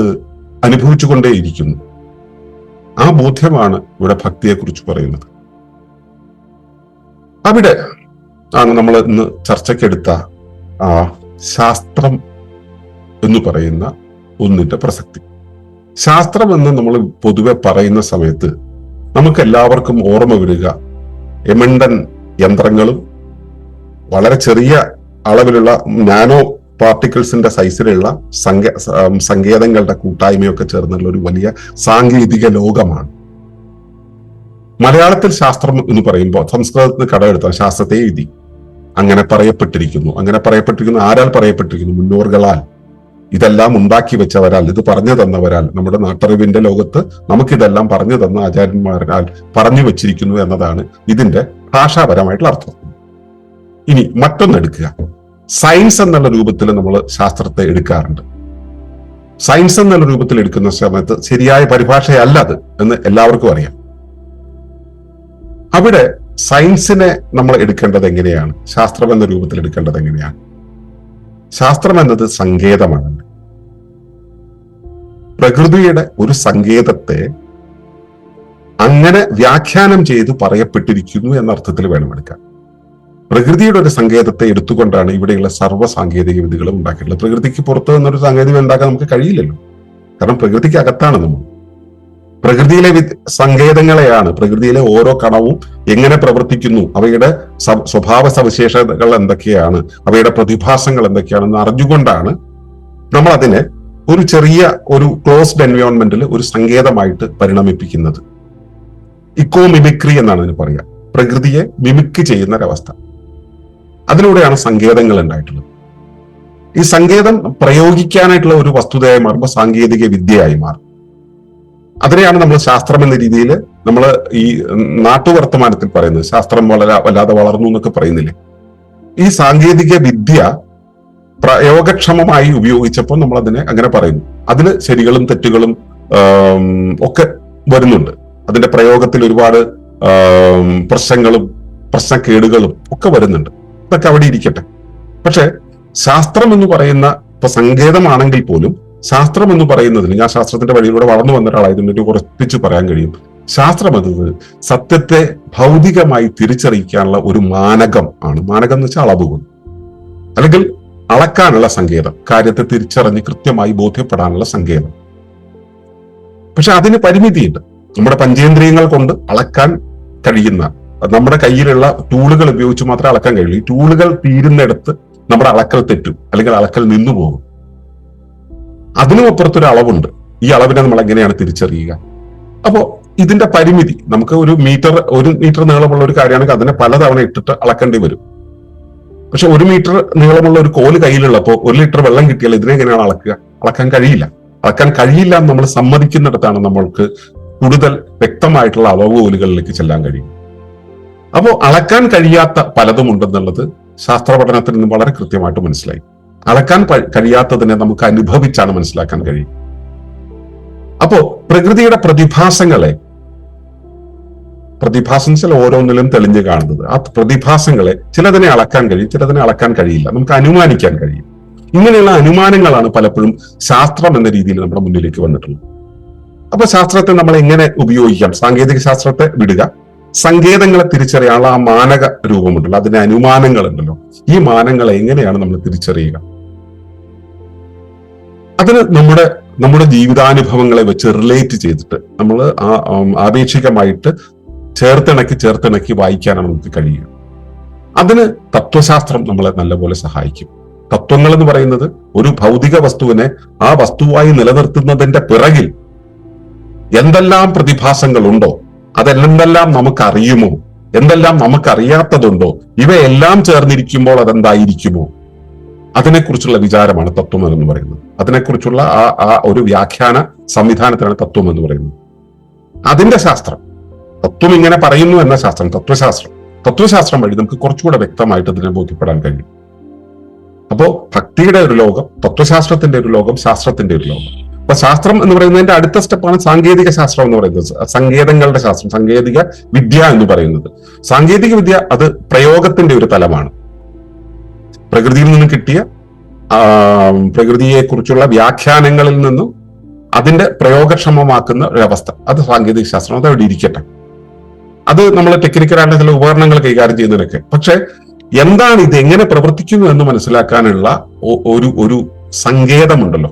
അനുഭവിച്ചുകൊണ്ടേയിരിക്കുന്നു. ആ ബോധ്യമാണ് ഇവിടെ ഭക്തിയെക്കുറിച്ച് പറയുന്നത്. അവിടെ ആണ് നമ്മൾ ഇന്ന് ചർച്ചയ്ക്കെടുത്ത ആ ശാസ്ത്രം എന്ന് പറയുന്ന ഒന്നിന്റെ പ്രസക്തി. ശാസ്ത്രം എന്ന് നമ്മൾ പൊതുവെ പറയുന്ന സമയത്ത് നമുക്ക് എല്ലാവർക്കും ഓർമ്മ വരിക എമണ്ടൻ യന്ത്രങ്ങളും വളരെ ചെറിയ അളവിലുള്ള നാനോ പാർട്ടിക്കിൾസിന്റെ സൈസിലുള്ള സങ്കേതങ്ങളുടെ കൂട്ടായ്മയൊക്കെ ചേർന്നുള്ള ഒരു വലിയ സാങ്കേതിക ലോകമാണ്. മലയാളത്തിൽ ശാസ്ത്രം എന്ന് പറയുമ്പോൾ സംസ്കൃതത്തിൽ കടമെടുത്ത ശാസ്ത്രത്തെ എഴുതി അങ്ങനെ പറയപ്പെട്ടിരിക്കുന്നു. ആരാൽ പറയപ്പെട്ടിരിക്കുന്നു? മുന്നോറുകളാൽ, ഇതെല്ലാം ഉണ്ടാക്കി വെച്ചവരാൽ, ഇത് പറഞ്ഞു തന്നവരാൽ, നമ്മുടെ നാട്ടറിവിന്റെ ലോകത്ത് നമുക്കിതെല്ലാം പറഞ്ഞു തന്ന ആചാര്യന്മാരാൽ പറഞ്ഞു വെച്ചിരിക്കുന്നു എന്നതാണ് ഇതിന്റെ ഭാഷാപരമായിട്ടുള്ള അർത്ഥം. ഇനി മറ്റൊന്നെടുക്കുക, സയൻസ് എന്നുള്ള രൂപത്തിൽ നമ്മൾ ശാസ്ത്രത്തെ എടുക്കാറുണ്ട്. സയൻസ് എന്നുള്ള രൂപത്തിൽ എടുക്കുന്ന സമയത്ത് ശരിയായ പരിഭാഷയല്ല അത് എന്ന് എല്ലാവർക്കും അറിയാം. അവിടെ സയൻസിനെ നമ്മൾ എടുക്കേണ്ടത് എങ്ങനെയാണ്? ശാസ്ത്രം എന്ന രൂപത്തിൽ എടുക്കേണ്ടത് എങ്ങനെയാണ്? ശാസ്ത്രം എന്നത് സങ്കേതമാണ്. പ്രകൃതിയുടെ ഒരു സങ്കേതത്തെ അങ്ങനെ വ്യാഖ്യാനം ചെയ്ത് പറയപ്പെട്ടിരിക്കുന്നു എന്ന അർത്ഥത്തിൽ വേണം എടുക്കാൻ. പ്രകൃതിയുടെ ഒരു സങ്കേതത്തെ എടുത്തുകൊണ്ടാണ് ഇവിടെയുള്ള സർവ്വ സാങ്കേതിക വിദ്യകളും ഉണ്ടാക്കിയിട്ടുള്ളത്. പ്രകൃതിക്ക് പുറത്ത് നിന്നൊരു സാങ്കേതിക ഉണ്ടാക്കാൻ നമുക്ക് കഴിയില്ലല്ലോ, കാരണം പ്രകൃതിക്ക് അകത്താണ് നമ്മൾ. പ്രകൃതിയിലെ സങ്കേതങ്ങളെയാണ്, പ്രകൃതിയിലെ ഓരോ കണവും എങ്ങനെ പ്രവർത്തിക്കുന്നു, അവയുടെ സ്വഭാവ സവിശേഷതകൾ എന്തൊക്കെയാണ്, അവയുടെ പ്രതിഭാസങ്ങൾ എന്തൊക്കെയാണെന്ന് അറിഞ്ഞുകൊണ്ടാണ് നമ്മൾ അതിനെ ഒരു ചെറിയ ഒരു ക്ലോസ്ഡ് എൻവയോൺമെന്റിൽ ഒരു സങ്കേതമായിട്ട് പരിണമിപ്പിക്കുന്നത്. ഇക്കോ മിമിക്രി എന്നാണ് അതിന് പറയുക. പ്രകൃതിയെ മിമിക് ചെയ്യുന്ന ഒരവസ്ഥ. അതിലൂടെയാണ് സങ്കേതങ്ങൾ ഉണ്ടായിട്ടുള്ളത്. ഈ സങ്കേതം പ്രയോഗിക്കാനായിട്ടുള്ള ഒരു വസ്തുതയായി മാറുമ്പോൾ സാങ്കേതിക വിദ്യയായി മാറും. അതിനെയാണ് നമ്മൾ ശാസ്ത്രം എന്ന രീതിയിൽ നമ്മൾ ഈ നാട്ടുവർത്തമാനത്തിൽ പറയുന്നത്. ശാസ്ത്രം വല്ലാതെ വളർന്നു എന്നൊക്കെ പറയുന്നില്ലേ? ഈ സാങ്കേതിക വിദ്യ പ്രയോഗക്ഷമമായി ഉപയോഗിച്ചപ്പോൾ നമ്മൾ അതിനെ അങ്ങനെ പറയുന്നു. അതിന് ശരികളും തെറ്റുകളും ഒക്കെ വരുന്നുണ്ട്. അതിന്റെ പ്രയോഗത്തിൽ ഒരുപാട് പ്രശ്നങ്ങളും പ്രശ്നക്കേടുകളും ഒക്കെ വരുന്നുണ്ട്. ഇതൊക്കെ അവിടെ ഇരിക്കട്ടെ. പക്ഷെ ശാസ്ത്രം എന്ന് പറയുന്ന ഇപ്പൊ സങ്കേതമാണെങ്കിൽ പോലും ശാസ്ത്രം എന്ന് പറയുന്നതിന്, ഞാൻ ശാസ്ത്രത്തിന്റെ വഴിയിലൂടെ വളർന്നു വന്ന ഒരാളായതിന് ഉറപ്പിച്ച് പറയാൻ കഴിയും, ശാസ്ത്രം എന്നത് സത്യത്തെ ഭൗതികമായി തിരിച്ചറിയിക്കാനുള്ള ഒരു മാനകം ആണ്. മാനകം എന്ന് വെച്ചാൽ അളവുകൾ, അല്ലെങ്കിൽ അളക്കാനുള്ള സങ്കേതം, കാര്യത്തെ തിരിച്ചറിഞ്ഞ് കൃത്യമായി ബോധ്യപ്പെടാനുള്ള സങ്കേതം. പക്ഷെ അതിന് പരിമിതിയുണ്ട്. നമ്മുടെ പഞ്ചേന്ദ്രിയങ്ങൾ കൊണ്ട് അളക്കാൻ കഴിയുന്ന, നമ്മുടെ കയ്യിലുള്ള ടൂളുകൾ ഉപയോഗിച്ച് മാത്രമേ അളക്കാൻ കഴിയൂ. ഈ ടൂളുകൾ തീരുന്നിടത്ത് നമ്മുടെ അളക്കൽ തെറ്റും, അല്ലെങ്കിൽ അളക്കൽ നിന്നു പോകും. അതിനും അപ്പുറത്തൊരു അളവുണ്ട്. ഈ അളവിനെ നമ്മൾ എങ്ങനെയാണ് തിരിച്ചറിയുക? അപ്പോ ഇതിന്റെ പരിമിതി, നമുക്ക് ഒരു മീറ്റർ നീളമുള്ള ഒരു കാര്യമാണെങ്കിൽ അതിനെ പലതവണ ഇട്ടിട്ട് അളക്കേണ്ടി വരും. പക്ഷെ 1 മീറ്റർ നീളമുള്ള ഒരു കോല് കയ്യിലുള്ളപ്പോൾ 1 ലിറ്റർ വെള്ളം കിട്ടിയാൽ ഇതിനെങ്ങനെയാണ് അളക്കുക? അളക്കാൻ കഴിയില്ല. അളക്കാൻ കഴിയില്ല എന്ന് നമ്മൾ സമ്മതിക്കുന്നിടത്താണ് നമ്മൾക്ക് കൂടുതൽ വ്യക്തമായിട്ടുള്ള അളവുകോലുകളിലേക്ക് ചെല്ലാൻ കഴിയും. അപ്പോൾ അളക്കാൻ കഴിയാത്ത പലതും ഉണ്ടെന്നുള്ളത് ശാസ്ത്ര പഠനത്തിൽ നിന്ന് വളരെ കൃത്യമായിട്ട് മനസ്സിലായി. അളക്കാൻ കഴിയാത്തതിനെ നമുക്ക് അനുഭവിച്ചാണ് മനസ്സിലാക്കാൻ കഴിയും. അപ്പോ പ്രകൃതിയുടെ പ്രതിഭാസങ്ങൾ ഓരോന്നിലും തെളിഞ്ഞു കാണുന്നത്, ആ പ്രതിഭാസങ്ങളെ ചിലതിനെ അളക്കാൻ കഴിയും, ചിലതിനെ അളക്കാൻ കഴിയില്ല, നമുക്ക് അനുമാനിക്കാൻ കഴിയും. ഇങ്ങനെയുള്ള അനുമാനങ്ങളാണ് പലപ്പോഴും ശാസ്ത്രം എന്ന രീതിയിൽ നമ്മുടെ മുന്നിലേക്ക് വന്നിട്ടുള്ളത്. അപ്പൊ ശാസ്ത്രത്തെ നമ്മൾ എങ്ങനെ ഉപയോഗിക്കാം? സാങ്കേതിക ശാസ്ത്രത്തെ വിടുക, സങ്കേതങ്ങളെ തിരിച്ചറിയാനുള്ള ആ മാനക രൂപമുണ്ടല്ലോ, അതിന്റെ അനുമാനങ്ങൾ ഉണ്ടല്ലോ, ഈ മാനങ്ങളെ എങ്ങനെയാണ് നമ്മൾ തിരിച്ചറിയുക? അതിന് നമ്മുടെ ജീവിതാനുഭവങ്ങളെ വെച്ച് റിലേറ്റ് ചെയ്തിട്ട് നമ്മൾ ആപേക്ഷികമായിട്ട് ചേർത്തിണക്കി വായിക്കാനാണ് നമുക്ക് കഴിയുക. അതിന് തത്വശാസ്ത്രം നമ്മളെ നല്ലപോലെ സഹായിക്കും. തത്വങ്ങൾ എന്ന് പറയുന്നത് ഒരു ഭൗതിക വസ്തുവിനെ ആ വസ്തുവായി നിലനിർത്തുന്നതിന്റെ പിറകിൽ എന്തെല്ലാം പ്രതിഭാസങ്ങളുണ്ടോ, അതെന്തെല്ലാം നമുക്കറിയുമോ, എന്തെല്ലാം നമുക്കറിയാത്തതുണ്ടോ, ഇവയെല്ലാം ചേർന്നിരിക്കുമ്പോൾ അതെന്തായിരിക്കുമോ, അതിനെക്കുറിച്ചുള്ള വിചാരമാണ് തത്വം എന്ന് പറയുന്നത്. അതിനെക്കുറിച്ചുള്ള ആ ഒരു വ്യാഖ്യാന സംവിധാനത്തിനാണ് തത്വം എന്ന് പറയുന്നത്. അതിന്റെ ശാസ്ത്രം, തത്വം ഇങ്ങനെ പറയുന്നു എന്ന ശാസ്ത്രം, തത്വശാസ്ത്രം വഴി നമുക്ക് കുറച്ചുകൂടെ വ്യക്തമായിട്ട് ഇതിനെ ബോധ്യപ്പെടാൻ കഴിയും. അപ്പോ ഭക്തിയുടെ ഒരു ലോകം, തത്വശാസ്ത്രത്തിന്റെ ഒരു ലോകം, ശാസ്ത്രത്തിന്റെ ഒരു ലോകം. അപ്പൊ ശാസ്ത്രം എന്ന് പറയുന്നതിന്റെ അടുത്ത സ്റ്റെപ്പാണ് സാങ്കേതിക ശാസ്ത്രം എന്ന് പറയുന്നത്, സങ്കേതങ്ങളുടെ ശാസ്ത്രം, സാങ്കേതിക വിദ്യ എന്ന് പറയുന്നത്. സാങ്കേതിക വിദ്യ അത് പ്രയോഗത്തിന്റെ ഒരു തലമാണ്. പ്രകൃതിയിൽ നിന്ന് കിട്ടിയ പ്രകൃതിയെക്കുറിച്ചുള്ള വ്യാഖ്യാനങ്ങളിൽ നിന്നും അതിന്റെ പ്രയോഗക്ഷമമാക്കുന്ന ഒരവസ്ഥ, അത് സാങ്കേതിക ശാസ്ത്രം. അത് അവിടെ ഇരിക്കട്ടെ. അത് നമ്മൾ ടെക്നിക്കലായിട്ട് ചില ഉപകരണങ്ങൾ കൈകാര്യം ചെയ്യുന്നതിനൊക്കെ. പക്ഷെ എന്താണ് ഇത്, എങ്ങനെ പ്രവർത്തിക്കുന്നു എന്ന് മനസ്സിലാക്കാനുള്ള ഒരു സങ്കേതമുണ്ടല്ലോ,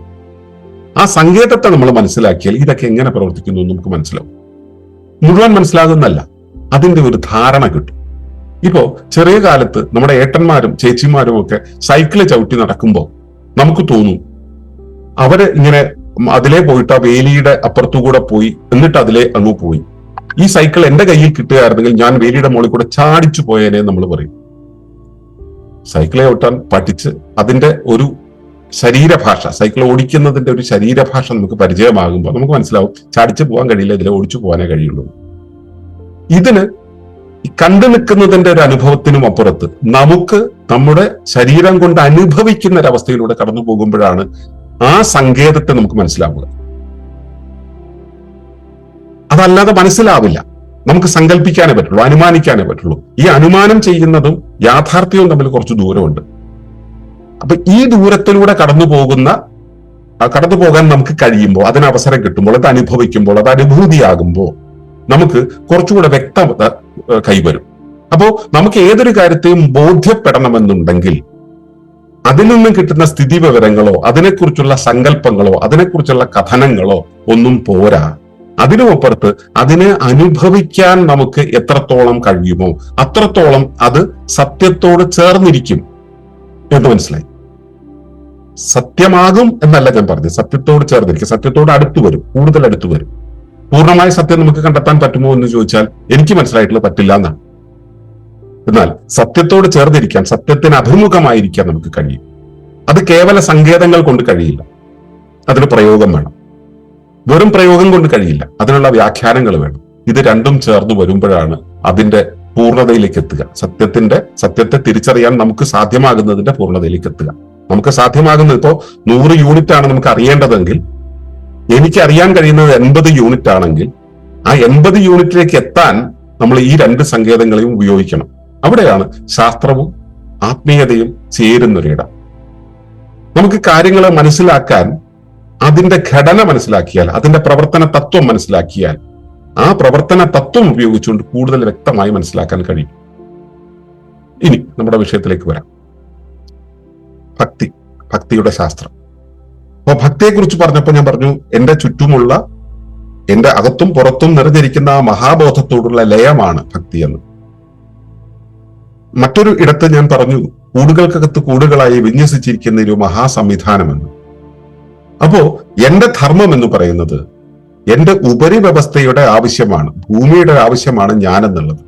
ആ സങ്കേതത്തെ നമ്മൾ മനസ്സിലാക്കിയാൽ ഇതൊക്കെ എങ്ങനെ പ്രവർത്തിക്കുന്നു എന്ന് നമുക്ക് മനസ്സിലാവും. മുഴുവൻ മനസ്സിലാകുന്നല്ല, അതിന്റെ ഒരു ധാരണ കിട്ടും. ഇപ്പോ ചെറിയ കാലത്ത് നമ്മുടെ ഏട്ടന്മാരും ചേച്ചിമാരും ഒക്കെ സൈക്കിള് ചവിട്ടി നടക്കുമ്പോൾ നമുക്ക് തോന്നും അവര് ഇങ്ങനെ അതിലേ പോയിട്ട് ആ വേലിയുടെ അപ്പുറത്തുകൂടെ പോയി, എന്നിട്ട് അതിലേ അങ്ങ് പോയി. ഈ സൈക്കിൾ എന്റെ കയ്യിൽ കിട്ടുകയായിരുന്നെങ്കിൽ ഞാൻ വേലിയുടെ മുകളിൽ കൂടെ ചാടിച്ചു പോയേനെ നമ്മൾ പറയും. സൈക്കിളെ ഓട്ടാൻ പഠിച്ച് അതിന്റെ ഒരു ശരീരഭാഷ, സൈക്കിൾ ഓടിക്കുന്നതിന്റെ ഒരു ശരീരഭാഷ നമുക്ക് പരിചയമാകുമ്പോൾ നമുക്ക് മനസ്സിലാവും ചാടിച്ചു പോകാൻ കഴിയില്ല, ഇതിലെ ഓടിച്ചു പോകാനേ കഴിയുള്ളൂ. ഇതിന് കണ്ടു നിൽക്കുന്നതിന്റെ ഒരു അനുഭവത്തിനും അപ്പുറത്ത് നമുക്ക് നമ്മുടെ ശരീരം കൊണ്ട് അനുഭവിക്കുന്ന ഒരവസ്ഥയിലൂടെ കടന്നു പോകുമ്പോഴാണ് ആ സങ്കേതത്തെ നമുക്ക് മനസ്സിലാവുക. അതല്ലാതെ മനസ്സിലാവില്ല. നമുക്ക് സങ്കല്പിക്കാനേ പറ്റുള്ളൂ, അനുമാനിക്കാനേ പറ്റുള്ളൂ. ഈ അനുമാനം ചെയ്യുന്നതും യാഥാർത്ഥ്യവും തമ്മിൽ കുറച്ച് ദൂരമുണ്ട്. അപ്പൊ ഈ ദൂരത്തിലൂടെ കടന്നു പോകാൻ നമുക്ക് കഴിയുമ്പോൾ, അതിന് അവസരം കിട്ടുമ്പോൾ, അത് അനുഭവിക്കുമ്പോൾ, അത് അനുഭൂതിയാകുമ്പോൾ നമുക്ക് കുറച്ചുകൂടെ വ്യക്തത കൈവരും. അപ്പോ നമുക്ക് ഏതൊരു കാര്യത്തെയും ബോധ്യപ്പെടണമെന്നുണ്ടെങ്കിൽ അതിൽ നിന്നും കിട്ടുന്ന സ്ഥിതി വിവരങ്ങളോ അതിനെക്കുറിച്ചുള്ള സങ്കല്പങ്ങളോ അതിനെക്കുറിച്ചുള്ള കഥനങ്ങളോ ഒന്നും പോരാ. അതിനുമപ്പുറത്ത് അതിനെ അനുഭവിക്കാൻ നമുക്ക് എത്രത്തോളം കഴിയുമോ അത്രത്തോളം അത് സത്യത്തോട് ചേർന്നിരിക്കും എന്ന് മനസ്സിലായി. സത്യമാകും എന്നല്ല ഞാൻ പറഞ്ഞത്, സത്യത്തോട് ചേർന്നിരിക്കും, സത്യത്തോട് അടുത്തു വരും, കൂടുതൽ അടുത്തു വരും. പൂർണ്ണമായ സത്യം നമുക്ക് കണ്ടെത്താൻ പറ്റുമോ എന്ന് ചോദിച്ചാൽ എനിക്ക് മനസ്സിലായിട്ടുള്ള പറ്റില്ല എന്നാണ്. എന്നാൽ സത്യത്തോട് ചേർന്നിരിക്കാൻ, സത്യത്തിന് അഭിമുഖമായിരിക്കാൻ നമുക്ക് കഴിയും. അത് കേവല സങ്കേതങ്ങൾ കൊണ്ട് കഴിയില്ല, അതിന് പ്രയോഗം വേണം. വെറും പ്രയോഗം കൊണ്ട് കഴിയില്ല, അതിനുള്ള വ്യാഖ്യാനങ്ങൾ വേണം. ഇത് രണ്ടും ചേർന്ന് വരുമ്പോഴാണ് അതിന്റെ പൂർണ്ണതയിലേക്ക് എത്തുക. സത്യത്തെ തിരിച്ചറിയാൻ നമുക്ക് സാധ്യമാകുന്നതിന്റെ പൂർണ്ണതയിലേക്ക് എത്തുക. നമുക്ക് സാധ്യമാകുന്നത് ഇപ്പോ 100 യൂണിറ്റ് ആണ് നമുക്ക് അറിയേണ്ടതെങ്കിൽ, എനിക്ക് അറിയാൻ കഴിയുന്നത് 80 യൂണിറ്റ് ആണെങ്കിൽ ആ 80 യൂണിറ്റിലേക്ക് എത്താൻ നമ്മൾ ഈ രണ്ട് സങ്കേതങ്ങളെയും ഉപയോഗിക്കണം. അവിടെയാണ് ശാസ്ത്രവും ആത്മീയതയും ചേരുന്നൊരിടം. നമുക്ക് കാര്യങ്ങളെ മനസ്സിലാക്കാൻ അതിന്റെ ഘടന മനസ്സിലാക്കിയാൽ, അതിന്റെ പ്രവർത്തന തത്വം മനസ്സിലാക്കിയാൽ, ആ പ്രവർത്തന തത്വം ഉപയോഗിച്ചുകൊണ്ട് കൂടുതൽ വ്യക്തമായി മനസ്സിലാക്കാൻ കഴിയും. ഇനി നമ്മുടെ വിഷയത്തിലേക്ക് വരാം. ഭക്തിയുടെ ശാസ്ത്രം. അപ്പൊ ഭക്തിയെക്കുറിച്ച് പറഞ്ഞപ്പോൾ ഞാൻ പറഞ്ഞു, എന്റെ ചുറ്റുമുള്ള, എന്റെ അകത്തും പുറത്തും നിറഞ്ഞിരിക്കുന്ന ആ മഹാബോധത്തോടുള്ള ലയമാണ് ഭക്തി എന്ന്. മറ്റൊരു ഇടത്ത് ഞാൻ പറഞ്ഞു, കൂടുകൾക്കകത്ത് കൂടുകളായി വിന്യസിച്ചിരിക്കുന്ന ഒരു മഹാസംവിധാനമെന്ന്. അപ്പോ എന്റെ ധർമ്മം എന്ന് പറയുന്നത് എന്റെ ഉപരിവ്യവസ്ഥയുടെ ആവശ്യമാണ്, ഭൂമിയുടെ ആവശ്യമാണ് ഞാൻ എന്നുള്ളത്.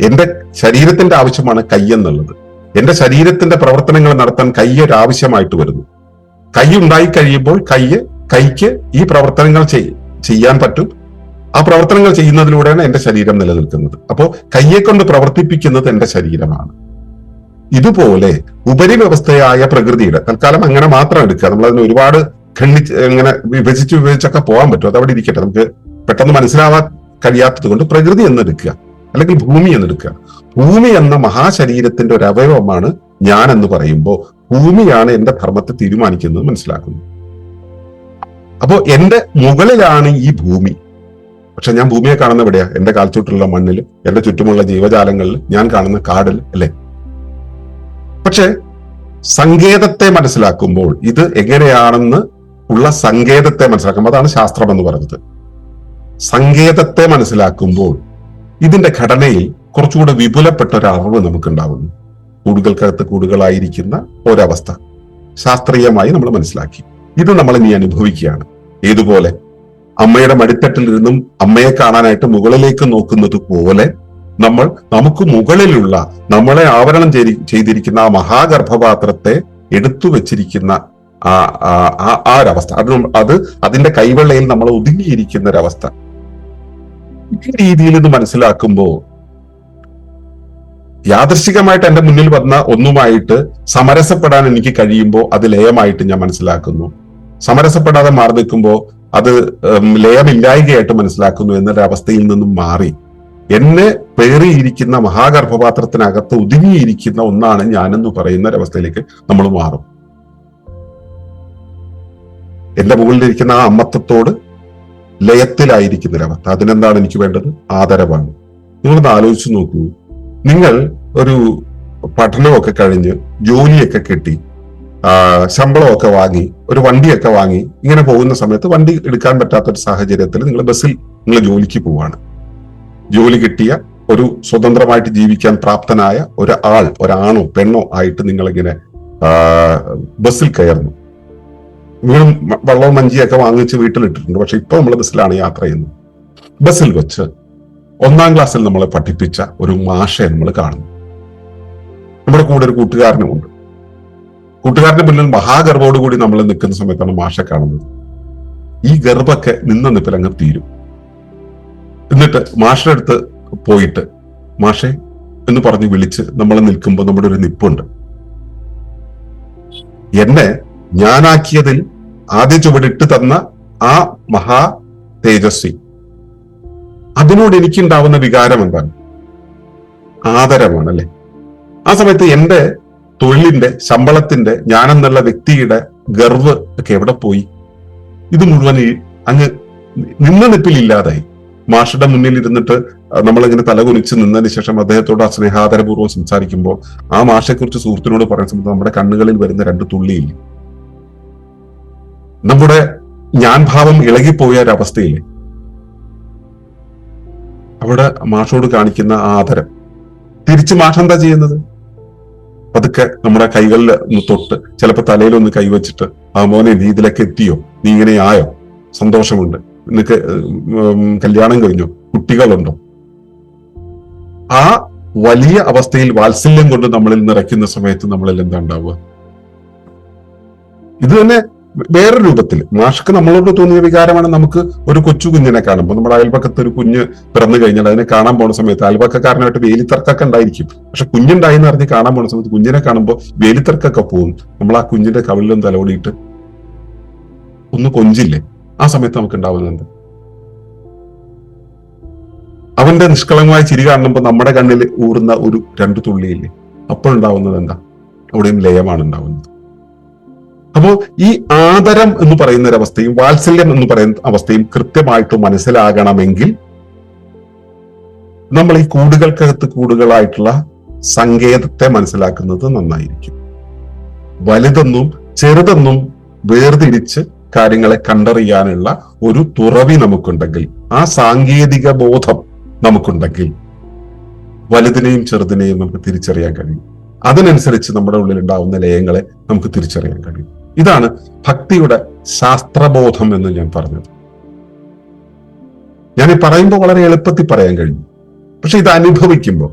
എന്റെ ശരീരത്തിന്റെ ആവശ്യമാണ് കൈ എന്നുള്ളത്. എന്റെ ശരീരത്തിന്റെ പ്രവർത്തനങ്ങൾ നടത്താൻ കൈ ഒരു ആവശ്യമായിട്ട് വരുന്നു. കൈ ഉണ്ടായി കഴിയുമ്പോൾ കൈക്ക് ഈ പ്രവർത്തനങ്ങൾ ചെയ്യാൻ പറ്റും. ആ പ്രവർത്തനങ്ങൾ ചെയ്യുന്നതിലൂടെയാണ് എന്റെ ശരീരം നിലനിൽക്കുന്നത്. അപ്പോൾ കയ്യെ കൊണ്ട് പ്രവർത്തിപ്പിക്കുന്നത് എന്റെ ശരീരമാണ്. ഇതുപോലെ ഉപരിവ്യവസ്ഥയായ പ്രകൃതിയുടെ, തൽക്കാലം അങ്ങനെ മാത്രം എടുക്കുക, നമ്മൾ അതിന് ഒരുപാട് ഇങ്ങനെ വിഭജിച്ചൊക്കെ പോകാൻ പറ്റും, അതവിടെ ഇരിക്കട്ടെ, നമുക്ക് പെട്ടെന്ന് മനസ്സിലാവാൻ കഴിയാത്തത് കൊണ്ട് പ്രകൃതി എന്നെടുക്കുക, അല്ലെങ്കിൽ ഭൂമി എന്നെടുക്കുക. ഭൂമി എന്ന മഹാശരീരത്തിന്റെ ഒരു അവയവമാണ് ഞാൻ എന്ന് പറയുമ്പോൾ ഭൂമിയാണ് എന്റെ ധർമ്മത്തെ തീരുമാനിക്കുന്നത് മനസ്സിലാക്കുന്നു. അപ്പോ എന്റെ മുകളിലാണ് ഈ ഭൂമി. പക്ഷെ ഞാൻ ഭൂമിയെ കാണുന്ന എവിടെയാ? എന്റെ കാൽച്ചുറ്റുള്ള മണ്ണിൽ, എന്റെ ചുറ്റുമുള്ള ജീവജാലങ്ങളിൽ, ഞാൻ കാണുന്ന കാടിൽ, അല്ലെ? പക്ഷെ സങ്കേതത്തെ മനസ്സിലാക്കുമ്പോൾ, ഇത് എങ്ങനെയാണെന്ന് ഉള്ള സങ്കേതത്തെ മനസ്സിലാക്കുമ്പോൾ, അതാണ് ശാസ്ത്രം എന്ന് പറഞ്ഞത്. സങ്കേതത്തെ മനസ്സിലാക്കുമ്പോൾ ഇതിന്റെ ഘടനയിൽ കുറച്ചുകൂടെ വിപുലപ്പെട്ട ഒരു അറിവ് നമുക്കുണ്ടാവുന്നു. കൂടുകൾക്കകത്ത് കൂടുകളായിരിക്കുന്ന ഒരവസ്ഥ ശാസ്ത്രീയമായി നമ്മൾ മനസ്സിലാക്കി. ഇത് നമ്മൾ ഇനി അനുഭവിക്കുകയാണ്. ഏതുപോലെ? അമ്മയുടെ മടിത്തട്ടിൽ നിന്നും അമ്മയെ കാണാനായിട്ട് മുകളിലേക്ക് നോക്കുന്നത് പോലെ നമുക്ക് മുകളിലുള്ള, നമ്മളെ ആവരണം ചെയ്തിരിക്കുന്ന ആ മഹാഗർഭപാത്രത്തെ എടുത്തു വെച്ചിരിക്കുന്ന ആ ഒരവസ്ഥ, അത് അതിന്റെ കൈവെള്ളയിൽ നമ്മൾ ഒതുങ്ങിയിരിക്കുന്ന ഒരവസ്ഥ. ഈ രീതിയിൽ ഇത് മനസ്സിലാക്കുമ്പോൾ യാദൃശ്ചികമായിട്ട് എന്റെ മുന്നിൽ വന്ന ഒന്നുമായിട്ട് സമരസപ്പെടാൻ എനിക്ക് കഴിയുമ്പോൾ അത് ലയമായിട്ട് ഞാൻ മനസ്സിലാക്കുന്നു. സമരസപ്പെടാതെ മാറി നിൽക്കുമ്പോൾ അത് ലയമില്ലായ്കയായിട്ട് മനസ്സിലാക്കുന്നു എന്നൊരവസ്ഥയിൽ നിന്നും മാറി എന്നെ പേറിയിരിക്കുന്ന മഹാഗർഭപാത്രത്തിനകത്ത് ഒതുങ്ങിയിരിക്കുന്ന ഒന്നാണ് ഞാനെന്ന് പറയുന്ന ഒരവസ്ഥയിലേക്ക് നമ്മൾ മാറും. എന്റെ മുകളിലിരിക്കുന്ന ആ അമ്മത്വത്തോട് ലയത്തിലായിരിക്കുന്ന ഒരവസ്ഥ. അതിനെന്താണ് എനിക്ക് വേണ്ടത്? ആദരവാണ്. നിങ്ങളൊന്ന് ആലോചിച്ച് നോക്കൂ. നിങ്ങൾ ഒരു പഠനമൊക്കെ കഴിഞ്ഞ് ജോലിയൊക്കെ കിട്ടി, ശമ്പളമൊക്കെ വാങ്ങി, ഒരു വണ്ടിയൊക്കെ വാങ്ങി ഇങ്ങനെ പോകുന്ന സമയത്ത് വണ്ടി എടുക്കാൻ പറ്റാത്തൊരു സാഹചര്യത്തിൽ നിങ്ങൾ ബസ്സിൽ നിങ്ങൾ ജോലിക്ക് പോവാണ്. ജോലി കിട്ടിയ ഒരു സ്വതന്ത്രമായിട്ട് ജീവിക്കാൻ പ്രാപ്തനായ ഒരാണോ പെണ്ണോ ആയിട്ട് നിങ്ങളിങ്ങനെ ബസ്സിൽ കയറുന്നു. വീടും വെള്ളവും മഞ്ചിയൊക്കെ വാങ്ങിച്ച് വീട്ടിലിട്ടിട്ടുണ്ട്. പക്ഷെ ഇപ്പൊ നമ്മൾ ബസ്സിലാണ് യാത്ര ചെയ്യുന്നത്. ബസ്സിൽ വെച്ച് 1ാം ക്ലാസ്സിൽ നമ്മളെ പഠിപ്പിച്ച ഒരു മാഷെ നമ്മൾ കാണുന്നു. നമ്മുടെ കൂടെ ഒരു കൂട്ടുകാരനുമുണ്ട്. കൂട്ടുകാരന്റെ മുന്നിൽ മഹാഗർഭോടുകൂടി നമ്മൾ നിൽക്കുന്ന സമയത്താണ് മാഷെ കാണുന്നത്. ഈ ഗർഭമൊക്കെ നിന്ന നിപ്പിൽ അങ്ങ് തീരും. എന്നിട്ട് മാഷിന്റെ അടുത്ത് പോയിട്ട് മാഷെ എന്ന് പറഞ്ഞ് വിളിച്ച് നമ്മൾ നിൽക്കുമ്പോൾ നമ്മുടെ ഒരു നിപ്പുണ്ട്. എന്നെ ഞാനാക്കിയതിൽ ആദ്യ ചുവടിട്ട് തന്ന ആ മഹാ തേജസ്വി, അതിനോട് എനിക്കുണ്ടാവുന്ന വികാരം എന്താണ്? ആദരവാണ്, അല്ലെ? ആ സമയത്ത് എന്റെ തൊഴിലിന്റെ, ശമ്പളത്തിന്റെ, ഞാനെന്നുള്ള വ്യക്തിയുടെ ഗർവ് ഒക്കെ എവിടെ പോയി? ഇത് മുഴുവൻ അങ്ങ് നിന്ന നിപ്പിലില്ലാതായി. മാഷയുടെ മുന്നിൽ ഇരുന്നിട്ട് നമ്മളിങ്ങനെ തലകുനിച്ച് നിന്നതിന് ശേഷം അദ്ദേഹത്തോട് സ്നേഹാദരപൂർവ്വം സംസാരിക്കുമ്പോൾ ആ മാഷെക്കുറിച്ച് സുഹൃത്തിനോട് പറയുന്ന സമയത്ത് നമ്മുടെ കണ്ണുകളിൽ വരുന്ന 2 തുള്ളിയില്ലേ? നമ്മുടെ ഞാൻ ഭാവം ഇളകിപ്പോയ ഒരവസ്ഥയില്ലേ? അവിടെ മാഷോട് കാണിക്കുന്ന ആദരം. തിരിച്ച് മാഷ് എന്താ ചെയ്യുന്നത്? പതുക്കെ നമ്മുടെ കൈകളിൽ ഒന്ന് തൊട്ട്, ചിലപ്പോൾ തലയിലൊന്ന് കൈവച്ചിട്ട്, ആ മോനെ നീ ഇതിലൊക്കെ എത്തിയോ, നീ ഇങ്ങനെ ആയോ, സന്തോഷമുണ്ട്, നിനക്ക് കല്യാണം കഴിഞ്ഞോ, കുട്ടികളുണ്ടോ? ആ വലിയ അവസ്ഥയിൽ വാത്സല്യം കൊണ്ട് നമ്മളിൽ നിറയ്ക്കുന്ന സമയത്ത് നമ്മളിൽ എന്താ ഉണ്ടാവുക? ഇത് തന്നെ വേറൊരു രൂപത്തിൽ മാഷ്ക്ക് നമ്മളോട് തോന്നിയ വികാരമാണ്. നമുക്ക് ഒരു കൊച്ചു കുഞ്ഞിനെ കാണുമ്പോൾ, നമ്മുടെ അയൽപക്കത്ത് ഒരു കുഞ്ഞ് പിറന്നു കഴിഞ്ഞാൽ അതിനെ കാണാൻ പോണ സമയത്ത് അയൽപക്കക്കാരനായിട്ട് വേലിത്തർക്കൊക്കെ ഉണ്ടായിരിക്കും. പക്ഷെ കുഞ്ഞുണ്ടായി എന്ന് അറിഞ്ഞ് കാണാൻ പോണ സമയത്ത് കുഞ്ഞിനെ കാണുമ്പോൾ വേലിത്തർക്കൊക്കെ പോകും. നമ്മൾ ആ കുഞ്ഞിന്റെ കവിളിലും തലോടിയിട്ട് ഒന്ന് കൊഞ്ചില്ലേ? ആ സമയത്ത് നമുക്ക് ഉണ്ടാവുന്നത് അവന്റെ നിഷ്കളങ്കമായ ചിരി കാണുമ്പോൾ നമ്മുടെ കണ്ണിൽ ഊറുന്ന ഒരു 2 തുള്ളിയില്ലേ? അപ്പോൾ ഉണ്ടാവുന്നത് എന്താ? അവിടെയും ലയമാണ് ഉണ്ടാവുന്നത്. അപ്പോ ഈ ആദരം എന്ന് പറയുന്ന ഒരവസ്ഥയും വാത്സല്യം എന്ന് പറയുന്ന അവസ്ഥയും കൃത്യമായിട്ട് മനസ്സിലാകണമെങ്കിൽ നമ്മൾ ഈ കൂടുകൾക്കകത്ത് കൂടുകളായിട്ടുള്ള സങ്കേതത്തെ മനസ്സിലാക്കുന്നത് നന്നായിരിക്കും. വലുതെന്നും ചെറുതെന്നും വേർതിരിച്ച് കാര്യങ്ങളെ കണ്ടറിയാനുള്ള ഒരു തുറവി നമുക്കുണ്ടെങ്കിൽ, ആ സാങ്കേതിക ബോധം നമുക്കുണ്ടെങ്കിൽ വലുതിനെയും ചെറുതിനെയും നമുക്ക് തിരിച്ചറിയാൻ കഴിയും. അതിനനുസരിച്ച് നമ്മുടെ ഉള്ളിൽ ഉണ്ടാവുന്ന ലയങ്ങളെ നമുക്ക് തിരിച്ചറിയാൻ കഴിയും. ഇതാണ് ഭക്തിയുടെ ശാസ്ത്രബോധം എന്ന് ഞാൻ പറഞ്ഞത്. ഞാൻ ഈ പറയുമ്പോൾ വളരെ എളുപ്പത്തിൽ പറയാൻ കഴിയും. പക്ഷെ ഇത് അനുഭവിക്കുമ്പോൾ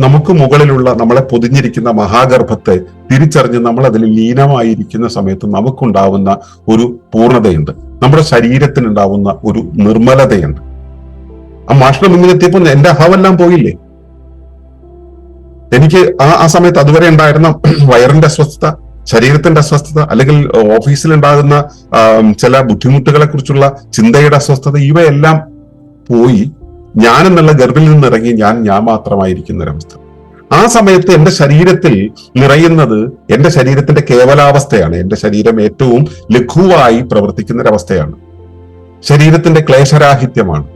നമുക്ക് മുകളിലുള്ള നമ്മളെ പൊതിഞ്ഞിരിക്കുന്ന മഹാഗർഭത്തെ തിരിച്ചറിഞ്ഞ് നമ്മൾ അതിൽ ലീനമായിരിക്കുന്ന സമയത്ത് നമുക്കുണ്ടാവുന്ന ഒരു പൂർണ്ണതയുണ്ട്. നമ്മുടെ ശരീരത്തിനുണ്ടാവുന്ന ഒരു നിർമ്മലതയുണ്ട്. ആ മാഷിന്റെ മുന്നിലെത്തിയപ്പോൾ എന്റെ അഭാവെല്ലാം പോയില്ലേ. എനിക്ക് ആ സമയത്ത് അതുവരെ ഉണ്ടായിരുന്ന വയറിന്റെ അസ്വസ്ഥത, ശരീരത്തിന്റെ അസ്വസ്ഥത, അല്ലെങ്കിൽ ഓഫീസിൽ ഉണ്ടാകുന്ന ചില ബുദ്ധിമുട്ടുകളെ കുറിച്ചുള്ള ചിന്തയുടെ അസ്വസ്ഥത, ഇവയെല്ലാം പോയി ഞാൻ എന്നുള്ള ഗർഭിൽ നിന്ന് ഇറങ്ങി ഞാൻ മാത്രമായിരിക്കുന്ന ഒരവസ്ഥ. ആ സമയത്ത് എന്റെ ശരീരത്തിൽ നിറയുന്നത് എന്റെ ശരീരത്തിന്റെ കേവലാവസ്ഥയാണ്. എന്റെ ശരീരം ഏറ്റവും ലഘുവായി പ്രവർത്തിക്കുന്ന ഒരവസ്ഥയാണ്. ശരീരത്തിന്റെ ക്ലേശരാഹിത്യമാണ്.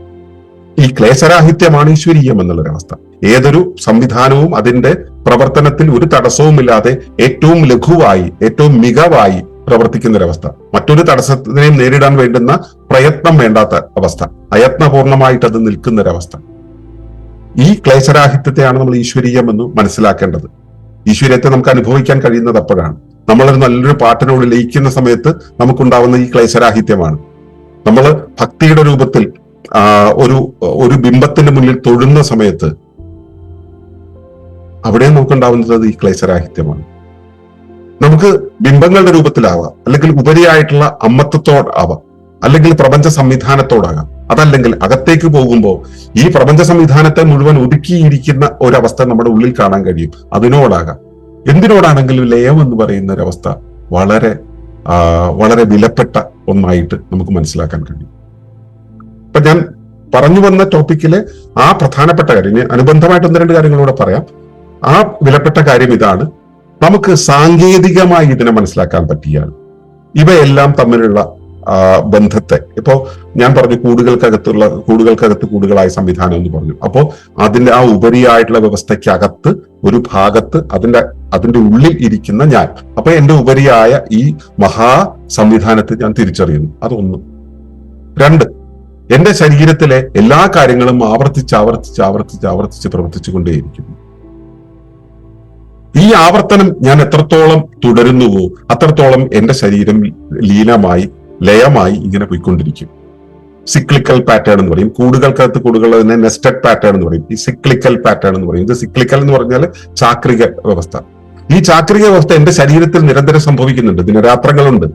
ഈ ക്ലേശരാഹിത്യമാണ് ഈശ്വരീയം എന്നുള്ളൊരവസ്ഥ. ഏതൊരു സംവിധാനവും അതിന്റെ പ്രവർത്തനത്തിൽ ഒരു തടസ്സവുമില്ലാതെ ഏറ്റവും ലഘുവായി, ഏറ്റവും മികവായി പ്രവർത്തിക്കുന്ന ഒരവസ്ഥ. മറ്റൊരു തടസ്സത്തിനെയും നേരിടാൻ വേണ്ടുന്ന പ്രയത്നം വേണ്ടാത്ത അവസ്ഥ, അയത്നപൂർണമായിട്ട് അത് നിൽക്കുന്ന ഒരവസ്ഥ. ഈ ക്ലേശരാഹിത്യത്തെയാണ് നമ്മൾ ഈശ്വരീയം എന്ന് മനസ്സിലാക്കേണ്ടത്. ഈശ്വര്യത്തെ നമുക്ക് അനുഭവിക്കാൻ കഴിയുന്നത് അപ്പോഴാണ്. നമ്മളൊരു നല്ലൊരു പാട്ടിനോട് ലയിക്കുന്ന സമയത്ത് നമുക്കുണ്ടാവുന്ന ഈ ക്ലേശരാഹിത്യമാണ്. നമ്മൾ ഭക്തിയുടെ രൂപത്തിൽ ഒരു ബിംബത്തിന്റെ മുന്നിൽ തൊഴുന്ന സമയത്ത് അവിടെ നമുക്കുണ്ടാവുന്നത് ഈ ക്ലേശരാഹിത്യമാണ്. നമുക്ക് ബിംബങ്ങളുടെ രൂപത്തിലാവാം, അല്ലെങ്കിൽ ഉപരിയായിട്ടുള്ള അമ്മത്വത്തോടാവാം, അല്ലെങ്കിൽ പ്രപഞ്ച സംവിധാനത്തോടാകാം. അതല്ലെങ്കിൽ അകത്തേക്ക് പോകുമ്പോൾ ഈ പ്രപഞ്ച സംവിധാനത്തെ മുഴുവൻ ഒതുക്കിയിരിക്കുന്ന ഒരവസ്ഥ നമ്മുടെ ഉള്ളിൽ കാണാൻ കഴിയും. അതിനോടാകാം. എന്തിനോടാണെങ്കിലും ലയം എന്ന് പറയുന്ന ഒരവസ്ഥ വളരെ വളരെ വിലപ്പെട്ട ഒന്നായിട്ട് നമുക്ക് മനസ്സിലാക്കാൻ കഴിയും. അപ്പൊ ഞാൻ പറഞ്ഞു വന്ന ടോപ്പിക്കിലെ ആ പ്രധാനപ്പെട്ട കാര്യം, അനുബന്ധമായിട്ട് 1-2 കാര്യങ്ങളൂടെ പറയാം. ആ വിലപ്പെട്ട കാര്യം ഇതാണ്: നമുക്ക് സാങ്കേതികമായി ഇതിനെ മനസ്സിലാക്കാൻ പറ്റിയാൽ ഇവയെല്ലാം തമ്മിലുള്ള ബന്ധത്തെ, ഇപ്പോ ഞാൻ പറഞ്ഞു കൂടുകൾക്കകത്ത് കൂടുകളായ സംവിധാനം എന്ന് പറഞ്ഞു. അപ്പോ അതിന്റെ ആ ഉപരിയായിട്ടുള്ള വ്യവസ്ഥയ്ക്കകത്ത് ഒരു ഭാഗത്ത് അതിന്റെ ഉള്ളിൽ ഇരിക്കുന്ന ഞാൻ, അപ്പൊ എന്റെ ഉപരിയായ ഈ മഹാ സംവിധാനത്തെ ഞാൻ തിരിച്ചറിയുന്നു. അതൊന്ന്. 2, എന്റെ ശരീരത്തിലെ എല്ലാ കാര്യങ്ങളും ആവർത്തിച്ച് പ്രവർത്തിച്ചുകൊണ്ടേയിരിക്കുന്നു. ഈ ആവർത്തനം ഞാൻ എത്രത്തോളം തുടരുന്നുവോ അത്രത്തോളം എന്റെ ശരീരം ലയമായി ഇങ്ങനെ പോയിക്കൊണ്ടിരിക്കും. സിക്ലിക്കൽ പാറ്റേൺ എന്ന് പറയും. കൂടുകൾക്കകത്ത് കൂടുകൾ തന്നെ നെസ്റ്റഡ് പാറ്റേൺ എന്ന് പറയും. ഈ സിക്ലിക്കൽ പാറ്റേൺ എന്ന് പറയും. ഇത് സിക്ലിക്കൽ എന്ന് പറഞ്ഞാൽ ചാക്രിക വ്യവസ്ഥ. ഈ ചാക്രിക വ്യവസ്ഥ എന്റെ ശരീരത്തിൽ നിരന്തരം സംഭവിക്കുന്നുണ്ട്. ദിനരാത്രങ്ങളുണ്ട്,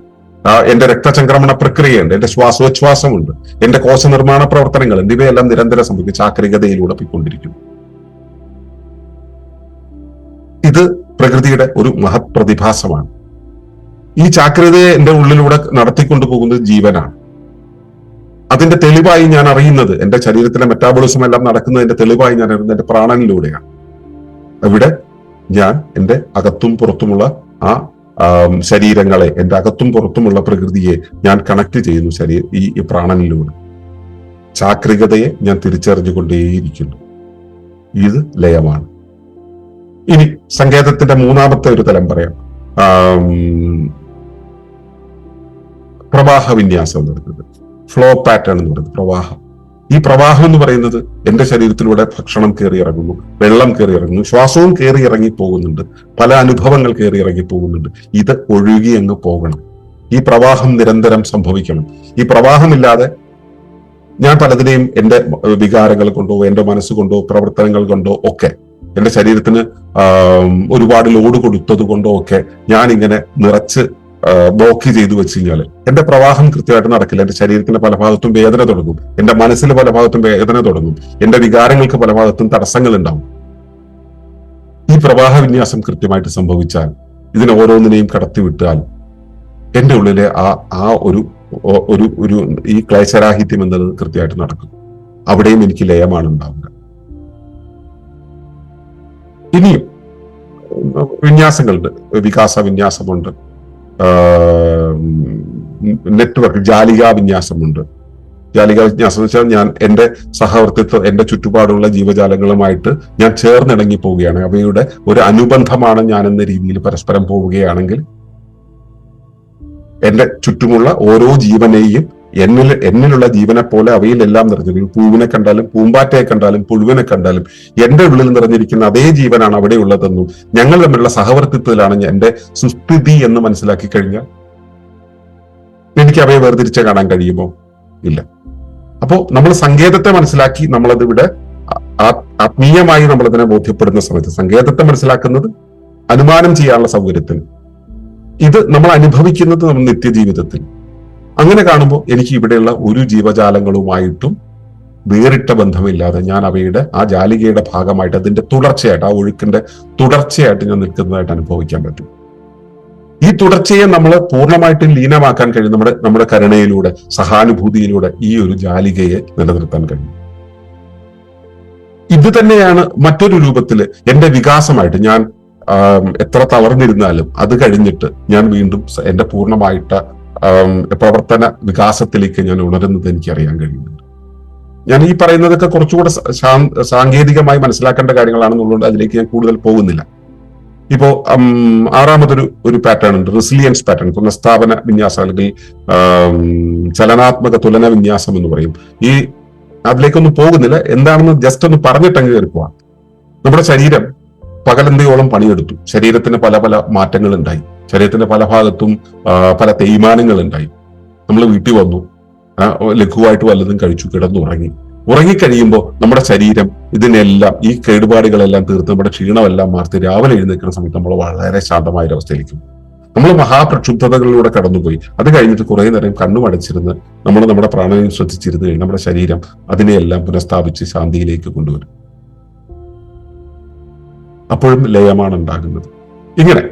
എന്റെ രക്തചംക്രമണ പ്രക്രിയയുണ്ട്, എന്റെ ശ്വാസോച്ഛ്വാസമുണ്ട്, എന്റെ കോശനിർമ്മാണ പ്രവർത്തനങ്ങളുണ്ട്. ഇവയെല്ലാം നിരന്തരം സംഭവിക്കും, ചാക്രികതയിലൂടെ പോയിക്കൊണ്ടിരിക്കുന്നു. ഇത് പ്രകൃതിയുടെ ഒരു മഹത് പ്രതിഭാസമാണ്. ഈ ചാക്രികതയെ എന്റെ ഉള്ളിലൂടെ നടത്തിക്കൊണ്ടു പോകുന്നത് ജീവനാണ്. അതിന്റെ തെളിവായി ഞാൻ അറിയുന്നത്, എന്റെ ശരീരത്തിലെ മെറ്റാബോളിസം എല്ലാം നടക്കുന്നതിന്റെ തെളിവായി ഞാൻ അറിയുന്നത് എന്റെ പ്രാണനിലൂടെയാണ്. ഇവിടെ ഞാൻ എന്റെ അകത്തും പുറത്തുമുള്ള ആ ശരീരങ്ങളെ, എന്റെ അകത്തും പുറത്തുമുള്ള പ്രകൃതിയെ ഞാൻ കണക്ട് ചെയ്യുന്നു ഈ പ്രാണനിലൂടെ. ചാക്രികതയെ ഞാൻ തിരിച്ചറിഞ്ഞുകൊണ്ടേയിരിക്കുന്നു. ഇത് ലയമാണ്. ഇനി സങ്കേതത്തിന്റെ 3ാമത്തെ ഒരു തലം പറയാം. പ്രവാഹ വിന്യാസം എന്ന് പറയുന്നത്, ഫ്ലോ പാറ്റേൺ എന്ന് പറയുന്നത് പ്രവാഹം. ഈ പ്രവാഹം എന്ന് പറയുന്നത് എന്റെ ശരീരത്തിലൂടെ ഭക്ഷണം കയറി ഇറങ്ങുന്നു, വെള്ളം കയറി ഇറങ്ങുന്നു, ശ്വാസവും കയറി ഇറങ്ങി പോകുന്നുണ്ട്, പല അനുഭവങ്ങൾ കയറി ഇറങ്ങി പോകുന്നുണ്ട്. ഇത് ഒഴുകി അങ്ങ് പോകണം. ഈ പ്രവാഹം നിരന്തരം സംഭവിക്കണം. ഈ പ്രവാഹമില്ലാതെ ഞാൻ പലതിനെയും എന്റെ വികാരങ്ങൾ കൊണ്ടോ എന്റെ മനസ്സുകൊണ്ടോ പ്രവർത്തനങ്ങൾ കൊണ്ടോ ഒക്കെ, എന്റെ ശരീരത്തിന് ഒരുപാട് ലോഡ് കൊടുത്തത് കൊണ്ടോ ഒക്കെ ഞാൻ ഇങ്ങനെ നിറച്ച് ബ്ലോക്ക് ചെയ്തു വെച്ച് കഴിഞ്ഞാൽ എന്റെ പ്രവാഹം കൃത്യമായിട്ട് നടക്കില്ല. എന്റെ ശരീരത്തിന്റെ പല ഭാഗത്തും വേദന തുടങ്ങും, എന്റെ മനസ്സിൽ പല ഭാഗത്തും വേദന തുടങ്ങും, എന്റെ വികാരങ്ങൾക്ക് പല ഭാഗത്തും തടസ്സങ്ങൾ ഉണ്ടാവും. ഈ പ്രവാഹ വിന്യാസം കൃത്യമായിട്ട് സംഭവിച്ചാൽ, ഇതിനെ ഓരോന്നിനെയും കടത്തിവിട്ടാൽ എന്റെ ഉള്ളിലെ ആ ഒരു ഈ ക്ലേശരാഹിത്യം എന്നത് കൃത്യമായിട്ട് നടക്കും. അവിടെയും എനിക്ക് ലയമാണ് ഉണ്ടാവുക. ഇനിയും വിന്യാസങ്ങളുണ്ട്, വികാസ വിന്യാസമുണ്ട്, നെറ്റ്വർക്ക് ജാലികാ വിന്യാസമുണ്ട്. ജാലികാ വിന്യാസം എന്ന് വെച്ചാൽ ഞാൻ എന്റെ സഹവർത്തിത്വം, എന്റെ ചുറ്റുപാടുള്ള ജീവജാലങ്ങളുമായിട്ട് ഞാൻ ചേർന്നിണങ്ങി പോവുകയാണ്. അവയുടെ ഒരു അനുബന്ധമാണ് ഞാൻ എന്ന രീതിയിൽ പരസ്പരം പോവുകയാണെങ്കിൽ എന്റെ ചുറ്റുമുള്ള ഓരോ ജീവനെയും എന്നിലുള്ള ജീവനെ പോലെ അവയിലെല്ലാം നിറഞ്ഞിരിക്കും. പൂവിനെ കണ്ടാലും പൂമ്പാറ്റയെ കണ്ടാലും പുഴുവിനെ കണ്ടാലും എന്റെ ഉള്ളിൽ നിറഞ്ഞിരിക്കുന്ന അതേ ജീവനാണ് അവിടെ ഉള്ളതെന്നും ഞങ്ങൾ തമ്മിലുള്ള സഹവർത്തിത്വത്തിലാണ് എന്റെ സുസ്ഥിതി എന്ന് മനസ്സിലാക്കി കഴിഞ്ഞാൽ എനിക്ക് അവയെ വേർതിരിച്ച് കാണാൻ കഴിയുമോ? ഇല്ല. അപ്പോ നമ്മൾ സങ്കേതത്തെ മനസ്സിലാക്കി നമ്മളത് ഇവിടെ ആത്മീയമായി നമ്മളതിനെ ബോധ്യപ്പെടുന്ന സമയത്ത്, സങ്കേതത്തെ മനസ്സിലാക്കുന്നത് അനുമാനം ചെയ്യാനുള്ള സൗകര്യത്തിന്, ഇത് നമ്മൾ അനുഭവിക്കുന്നത് നമ്മൾ നിത്യജീവിതത്തിൽ. അങ്ങനെ കാണുമ്പോൾ എനിക്ക് ഇവിടെയുള്ള ഒരു ജീവജാലങ്ങളുമായിട്ടും വേറിട്ട ബന്ധമില്ലാതെ ഞാൻ അവയുടെ ആ ജാലികയുടെ ഭാഗമായിട്ട് അതിന്റെ തുടർച്ചയായിട്ട്, ആ ഒഴുക്കിന്റെ തുടർച്ചയായിട്ട് ഞാൻ നിൽക്കുന്നതായിട്ട് അനുഭവിക്കാൻ പറ്റും. ഈ തുടർച്ചയെ നമ്മൾ പൂർണ്ണമായിട്ടും ലീനമാക്കാൻ കഴിയും നമ്മുടെ കരുണയിലൂടെ, സഹാനുഭൂതിയിലൂടെ ഈ ഒരു ജാലികയെ നിലനിർത്താൻ കഴിയും. ഇത് തന്നെയാണ് മറ്റൊരു രൂപത്തിൽ എന്റെ വികാസമായിട്ട്. ഞാൻ എത്ര തളർന്നിരുന്നാലും അത് കഴിഞ്ഞിട്ട് ഞാൻ വീണ്ടും എന്റെ പൂർണ്ണമായിട്ട് പ്രവർത്തന വികാസത്തിലേക്ക് ഞാൻ ഉണരുന്നത് എനിക്കറിയാൻ കഴിയുന്നുണ്ട്. ഞാൻ ഈ പറയുന്നതൊക്കെ കുറച്ചുകൂടെ സാങ്കേതികമായി മനസ്സിലാക്കേണ്ട കാര്യങ്ങളാണെന്നുള്ളത് അതിലേക്ക് ഞാൻ കൂടുതൽ പോകുന്നില്ല. ഇപ്പോ ആറാമതൊരു പാറ്റേൺ ഉണ്ട്, റെസിലിയൻസ് പാറ്റേൺ, പുനഃസ്ഥാപന വിന്യാസം അല്ലെങ്കിൽ ചലനാത്മക തുലന വിന്യാസം എന്ന് പറയും. അതിലേക്കൊന്നും പോകുന്നില്ല, എന്താണെന്ന് ജസ്റ്റ് ഒന്ന് പറഞ്ഞിട്ടങ്ങ് കയറി പോവാം. നമ്മുടെ ശരീരം പകലന്തിയോളം പണിയെടുത്തു, ശരീരത്തിന് പല പല മാറ്റങ്ങൾ ഉണ്ടായി, ശരീരത്തിന്റെ പല ഭാഗത്തും പല തേയ്മാനങ്ങൾ ഉണ്ടായി. നമ്മൾ വീട്ടിൽ വന്നു, ലഘുവായിട്ട് വല്ലതും കഴിച്ചു, ഉറങ്ങിക്കഴിയുമ്പോൾ നമ്മുടെ ശരീരം ഇതിനെല്ലാം, ഈ കേടുപാടുകളെല്ലാം തീർത്ത് നമ്മുടെ ക്ഷീണമെല്ലാം മാർത്തി രാവിലെ എഴുന്നേൽക്കുന്ന സമയത്ത് നമ്മൾ വളരെ ശാന്തമായ ഒരു അവസ്ഥയിലേക്കും. നമ്മൾ മഹാപ്രക്ഷുബ്ധതകളിലൂടെ കടന്നുപോയി. അത് കഴിഞ്ഞിട്ട് കുറെ നേരം കണ്ണുമടച്ചിരുന്ന് നമ്മൾ നമ്മുടെ പ്രാണനെ ശ്രദ്ധിച്ചിരുന്ന് കഴിഞ്ഞ് നമ്മുടെ ശരീരം അതിനെയെല്ലാം പുനഃസ്ഥാപിച്ച് ശാന്തിയിലേക്ക് കൊണ്ടുവരും. അപ്പോഴും ലയമാണ് ഉണ്ടാകുന്നത്. ഇങ്ങനെ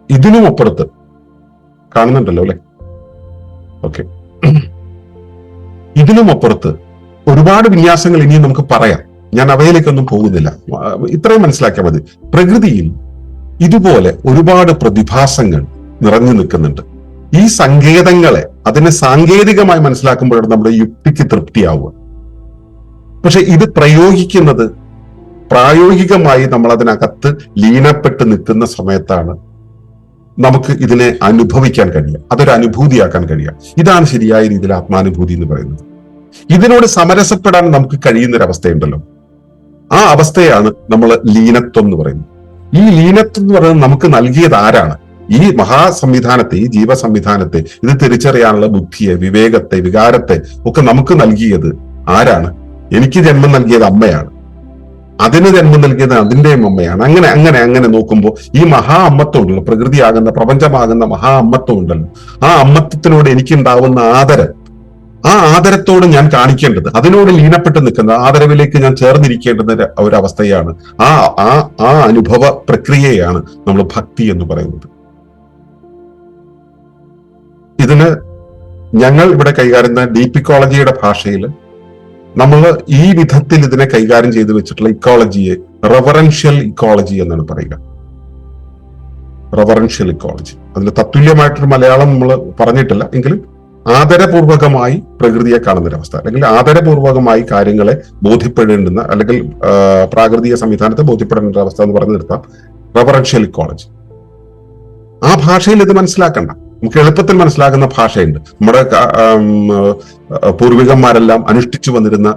ഇതിനുമപ്പുറത്ത് കാണുന്നുണ്ടല്ലോ അല്ലെ? ഓക്കെ, ഇതിനുമപ്പുറത്ത് ഒരുപാട് വിന്യാസങ്ങൾ ഇനിയും നമുക്ക് പറയാം. ഞാൻ അവയിലേക്കൊന്നും പോകുന്നില്ല, ഇത്രയും മനസ്സിലാക്കിയാൽ മതി. പ്രകൃതിയിൽ ഇതുപോലെ ഒരുപാട് പ്രതിഭാസങ്ങൾ നിറഞ്ഞു നിൽക്കുന്നുണ്ട്. ഈ സങ്കേതങ്ങളെ അതിനെ സാങ്കേതികമായി മനസ്സിലാക്കുമ്പോഴാണ് നമ്മുടെ യുക്തിക്ക് തൃപ്തിയാവുക. പക്ഷെ ഇത് പ്രായോഗികമായി നമ്മൾ അതിനകത്ത് ലീനപ്പെട്ട് നിൽക്കുന്ന സമയത്താണ് നമുക്ക് ഇതിനെ അനുഭവിക്കാൻ കഴിയുക, അതൊരു അനുഭൂതിയാക്കാൻ കഴിയുക. ഇതാണ് ശരിയായ രീതിയിൽ ആത്മാനുഭൂതി എന്ന് പറയുന്നത്. ഇതിനോട് സമരസപ്പെടാൻ നമുക്ക് കഴിയുന്നൊരവസ്ഥയുണ്ടല്ലോ, ആ അവസ്ഥയാണ് നമ്മൾ ലീനത്വം എന്ന് പറയുന്നത്. ഈ ലീനത്വം എന്ന് പറയുന്നത് നമുക്ക് നൽകിയത് ആരാണ്? ഈ മഹാസംവിധാനത്തെ, ഈ ജീവസംവിധാനത്തെ, ഇത് തിരിച്ചറിയാനുള്ള ബുദ്ധിയെ, വിവേകത്തെ, വികാരത്തെ ഒക്കെ നമുക്ക് നൽകിയത് ആരാണ്? എനിക്ക് ജന്മം നൽകിയത് അമ്മയാണ്, അതിന് ജന്മം നൽകിയത് അതിന്റെയും അമ്മയാണ്. അങ്ങനെ അങ്ങനെ അങ്ങനെ നോക്കുമ്പോൾ ഈ മഹാ അമ്മത്വം ഉണ്ടല്ലോ, പ്രകൃതിയാകുന്ന, പ്രപഞ്ചമാകുന്ന മഹാ അമ്മത്വം ഉണ്ടല്ലോ, ആ അമ്മത്വത്തിനോട് എനിക്കുണ്ടാവുന്ന ആദരം, ആ ആദരത്തോട് ഞാൻ കാണിക്കേണ്ടത്, അതിനോട് ലീനപ്പെട്ട് നിൽക്കുന്ന ആദരവിലേക്ക് ഞാൻ ചേർന്നിരിക്കേണ്ടുന്ന ഒരവസ്ഥയാണ്, ആ അനുഭവ പ്രക്രിയയാണ് നമ്മൾ ഭക്തി എന്ന് പറയുന്നത്. ഇതിന് ഞങ്ങൾ ഇവിടെ കൈകാര്യം ചെയ്യുന്ന ഡീപ്പ് ഇക്കോളജിയുടെ ഭാഷയിൽ നമ്മൾ ഈ വിധത്തിൽ ഇതിനെ കൈകാര്യം ചെയ്ത് വെച്ചിട്ടുള്ള ഇക്കോളജിയെ റെവറൻഷ്യൽ ഇക്കോളജി എന്നാണ് പറയുക. റെവറൻഷ്യൽ ഇക്കോളജി, അതിൽ തത്തുല്യമായിട്ടൊരു മലയാളം നമ്മൾ പറഞ്ഞിട്ടില്ല എങ്കിലും ആദരപൂർവകമായി പ്രകൃതിയെ കാണുന്നൊരവസ്ഥ, അല്ലെങ്കിൽ ആദരപൂർവകമായി കാര്യങ്ങളെ ബോധ്യപ്പെടേണ്ടുന്ന, അല്ലെങ്കിൽ പ്രാകൃതിക സംവിധാനത്തെ ബോധ്യപ്പെടേണ്ട അവസ്ഥ എന്ന് പറഞ്ഞു നിർത്താം റെവറൻഷ്യൽ ഇക്കോളജി. ആ ഭാഷയിൽ ഇത് മനസ്സിലാക്കണ്ട, നമുക്ക് എളുപ്പത്തിൽ മനസ്സിലാകുന്ന ഭാഷയുണ്ട്. നമ്മുടെ പൂർവികന്മാരെല്ലാം അനുഷ്ഠിച്ചു വന്നിരുന്ന